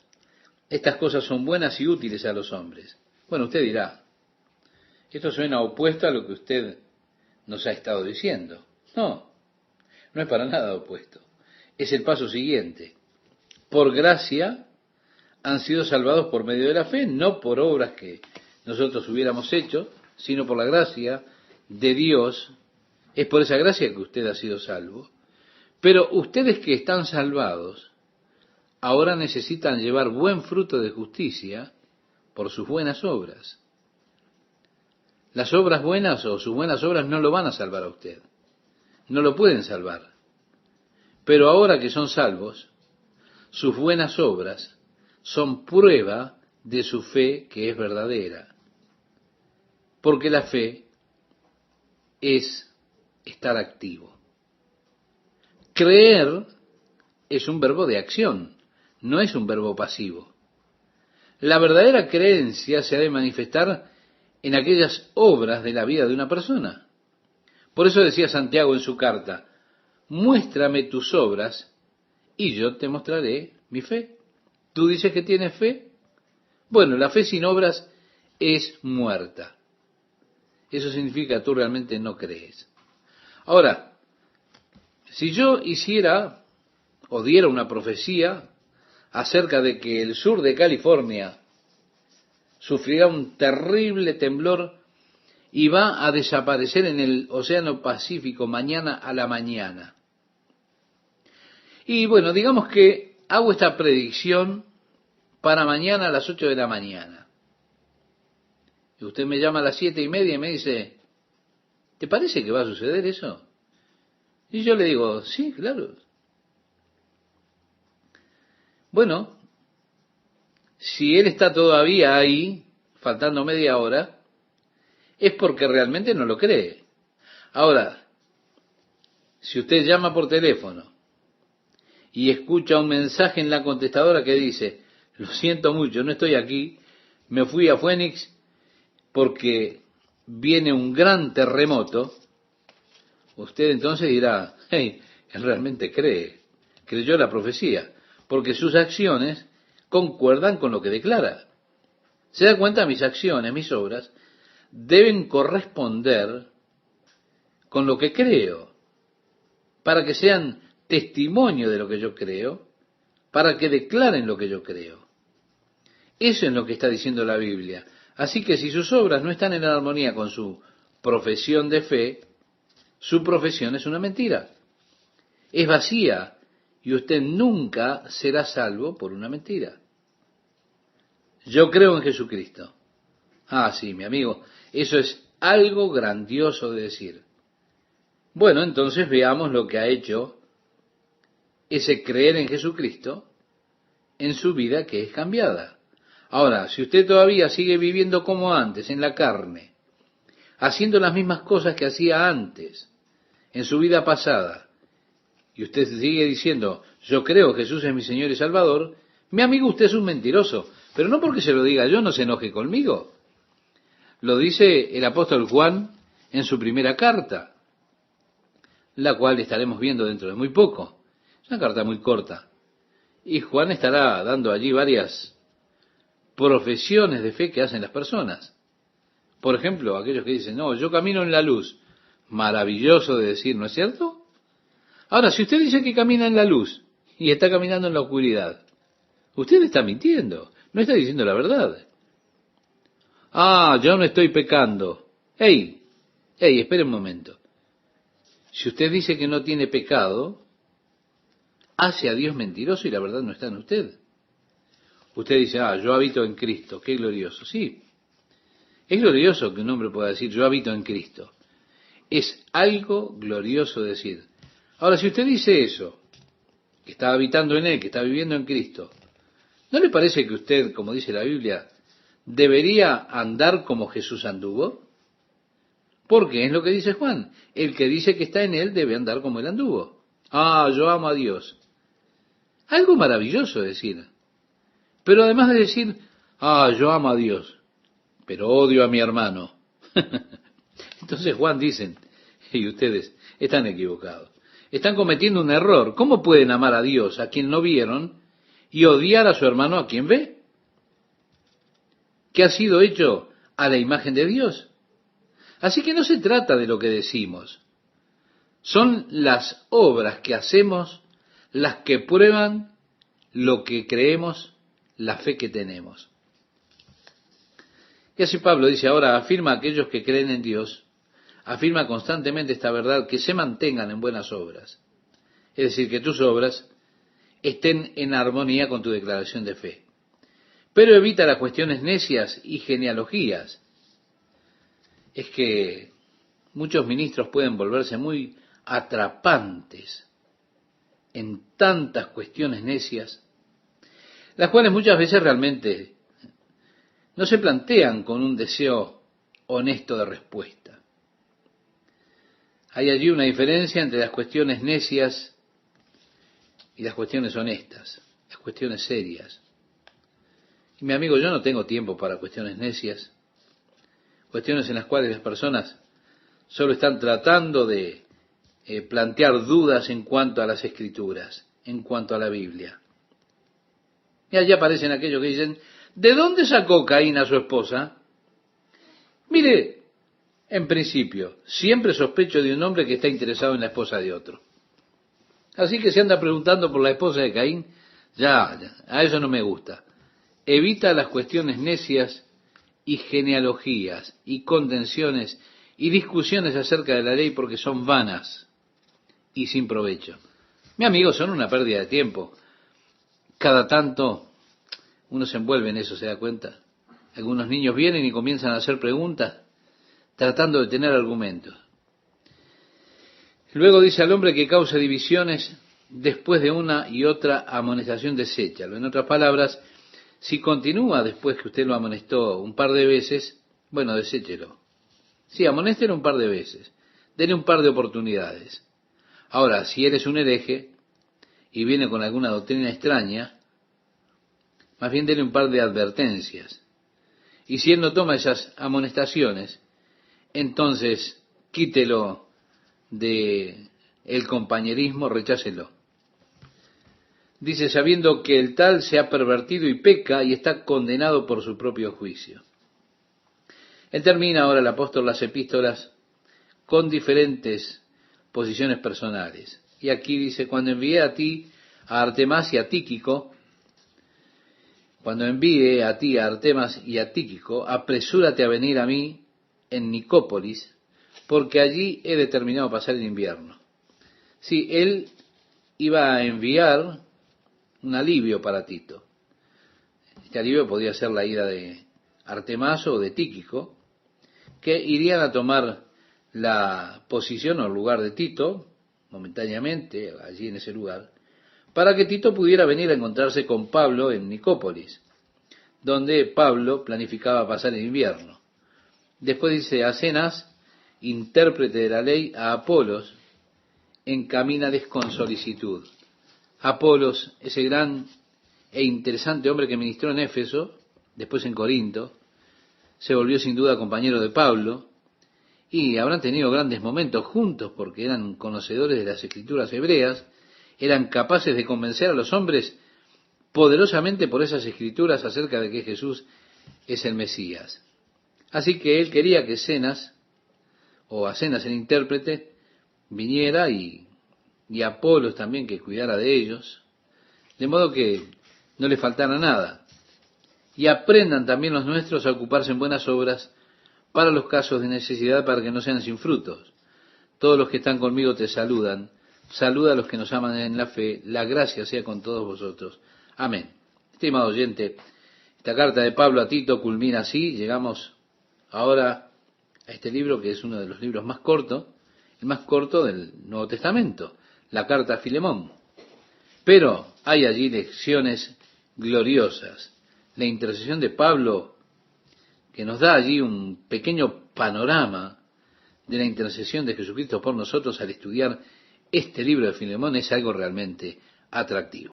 Estas cosas son buenas y útiles a los hombres. Bueno, usted dirá, esto suena opuesto a lo que usted nos ha estado diciendo. No, no es para nada opuesto. Es el paso siguiente. Por gracia han sido salvados por medio de la fe, no por obras que nosotros hubiéramos hecho, sino por la gracia de Dios. Es por esa gracia que usted ha sido salvo. Pero ustedes que están salvados, ahora necesitan llevar buen fruto de justicia por sus buenas obras. Las obras buenas o sus buenas obras no lo van a salvar a usted. No lo pueden salvar. Pero ahora que son salvos, sus buenas obras son prueba de su fe que es verdadera. Porque la fe es estar activo. Creer es un verbo de acción, no es un verbo pasivo. La verdadera creencia se ha de manifestar en aquellas obras de la vida de una persona. Por eso decía Santiago en su carta, muéstrame tus obras y yo te mostraré mi fe. ¿Tú dices que tienes fe? Bueno, la fe sin obras es muerta. Eso significa que tú realmente no crees. Ahora, si yo hiciera o diera una profecía acerca de que el sur de California sufrirá un terrible temblor y va a desaparecer en el Océano Pacífico mañana a la mañana. Y bueno, digamos que hago esta predicción para mañana a las 8 de la mañana. Y usted me llama a las 7:30 y me dice, ¿te parece que va a suceder eso? Y yo le digo, sí, claro. Bueno, si él está todavía ahí, faltando media hora, es porque realmente no lo cree. Ahora, si usted llama por teléfono y escucha un mensaje en la contestadora que dice, lo siento mucho, no estoy aquí, me fui a Phoenix porque viene un gran terremoto, usted entonces dirá, hey, él realmente creyó la profecía, porque sus acciones concuerdan con lo que declara. ¿Se da cuenta? Mis acciones, mis obras, deben corresponder con lo que creo, para que sean testimonio de lo que yo creo, para que declaren lo que yo creo. Eso es lo que está diciendo la Biblia. Así que si sus obras no están en armonía con su profesión de fe, su profesión es una mentira. Es vacía y usted nunca será salvo por una mentira. Yo creo en Jesucristo. Ah, sí, mi amigo, eso es algo grandioso de decir. Bueno, entonces veamos lo que ha hecho ese creer en Jesucristo en su vida que es cambiada. Ahora, si usted todavía sigue viviendo como antes, en la carne, haciendo las mismas cosas que hacía antes, en su vida pasada, y usted sigue diciendo, yo creo que Jesús es mi Señor y Salvador, mi amigo, usted es un mentiroso. Pero no porque se lo diga yo, no se enoje conmigo. Lo dice el apóstol Juan en su primera carta, la cual estaremos viendo dentro de muy poco. Es una carta muy corta. Y Juan estará dando allí varias profesiones de fe que hacen las personas. Por ejemplo, aquellos que dicen, no, yo camino en la luz. Maravilloso de decir, ¿no es cierto? Ahora, si usted dice que camina en la luz y está caminando en la oscuridad, usted está mintiendo, no está diciendo la verdad. Ah, yo no estoy pecando. ¡Ey! Espere un momento. Si usted dice que no tiene pecado, hace a Dios mentiroso y la verdad no está en usted. Usted dice, yo habito en Cristo, qué glorioso. Sí, es glorioso que un hombre pueda decir, yo habito en Cristo. Es algo glorioso decir. Ahora, si usted dice eso, que está habitando en Él, que está viviendo en Cristo, ¿no le parece que usted, como dice la Biblia, debería andar como Jesús anduvo? Porque es lo que dice Juan. El que dice que está en Él debe andar como Él anduvo. Yo amo a Dios. Algo maravilloso decir. Pero además de decir, yo amo a Dios, pero odio a mi hermano. Entonces Juan dicen, y ustedes están equivocados. Están cometiendo un error. ¿Cómo pueden amar a Dios a quien no vieron y odiar a su hermano a quien ve? Que ha sido hecho a la imagen de Dios. Así que no se trata de lo que decimos. Son las obras que hacemos las que prueban lo que creemos, la fe que tenemos. Y así Pablo dice, ahora afirma a aquellos que creen en Dios, afirma constantemente esta verdad, que se mantengan en buenas obras. Es decir, que tus obras estén en armonía con tu declaración de fe. Pero evita las cuestiones necias y genealogías. Es que muchos ministros pueden volverse muy atrapantes en tantas cuestiones necias, las cuales muchas veces realmente no se plantean con un deseo honesto de respuesta. Hay allí una diferencia entre las cuestiones necias y las cuestiones honestas, las cuestiones serias. Y mi amigo, yo no tengo tiempo para cuestiones necias, cuestiones en las cuales las personas solo están tratando de plantear dudas en cuanto a las Escrituras, en cuanto a la Biblia. Y allí aparecen aquellos que dicen, ¿de dónde sacó Caín a su esposa? Mire, en principio, siempre sospecho de un hombre que está interesado en la esposa de otro. Así que se anda preguntando por la esposa de Caín, ya, a eso no me gusta. Evita las cuestiones necias y genealogías y contenciones y discusiones acerca de la ley porque son vanas y sin provecho. Mi amigo, son una pérdida de tiempo. Cada tanto uno se envuelve en eso, ¿se da cuenta? Algunos niños vienen y comienzan a hacer preguntas tratando de tener argumentos. Luego dice al hombre que causa divisiones después de una y otra amonestación, deséchalo. En otras palabras, si continúa después que usted lo amonestó un par de veces, bueno, deséchelo. Sí, amonéstelo un par de veces. Dele un par de oportunidades. Ahora, si eres un hereje y viene con alguna doctrina extraña, más bien dele un par de advertencias. Y si él no toma esas amonestaciones, entonces quítelo de el compañerismo, rechácelo. Dice, sabiendo que el tal se ha pervertido y peca y está condenado por su propio juicio. Él termina ahora, el apóstol, las epístolas con diferentes posiciones personales. Y aquí dice, cuando envié a ti, a Artemas y a Tíquico, cuando envíe a ti, a Artemas y a Tíquico, apresúrate a venir a mí en Nicópolis, porque allí he determinado pasar el invierno. Sí, él iba a enviar un alivio para Tito. Este alivio podía ser la ida de Artemas o de Tíquico, que irían a tomar la posición o el lugar de Tito, momentáneamente, allí en ese lugar, para que Tito pudiera venir a encontrarse con Pablo en Nicópolis, donde Pablo planificaba pasar el invierno. Después dice, a Zenas, intérprete de la ley, a Apolos, encamínales con solicitud. Apolos, ese gran e interesante hombre que ministró en Éfeso, después en Corinto, se volvió sin duda compañero de Pablo, y habrán tenido grandes momentos juntos porque eran conocedores de las escrituras hebreas, eran capaces de convencer a los hombres poderosamente por esas escrituras acerca de que Jesús es el Mesías. Así que él quería que Zenas, o a Zenas el intérprete, viniera y Apolos también que cuidara de ellos, de modo que no le faltara nada. Y aprendan también los nuestros a ocuparse en buenas obras para los casos de necesidad, para que no sean sin frutos. Todos los que están conmigo te saludan. Saluda a los que nos aman en la fe. La gracia sea con todos vosotros. Amén. Estimado oyente, esta carta de Pablo a Tito culmina así. Llegamos ahora a este libro que es uno de los libros más cortos, el más corto del Nuevo Testamento, la carta a Filemón. Pero hay allí lecciones gloriosas. La intercesión de Pablo, que nos da allí un pequeño panorama de la intercesión de Jesucristo por nosotros al estudiar este libro de Filemón, es algo realmente atractivo.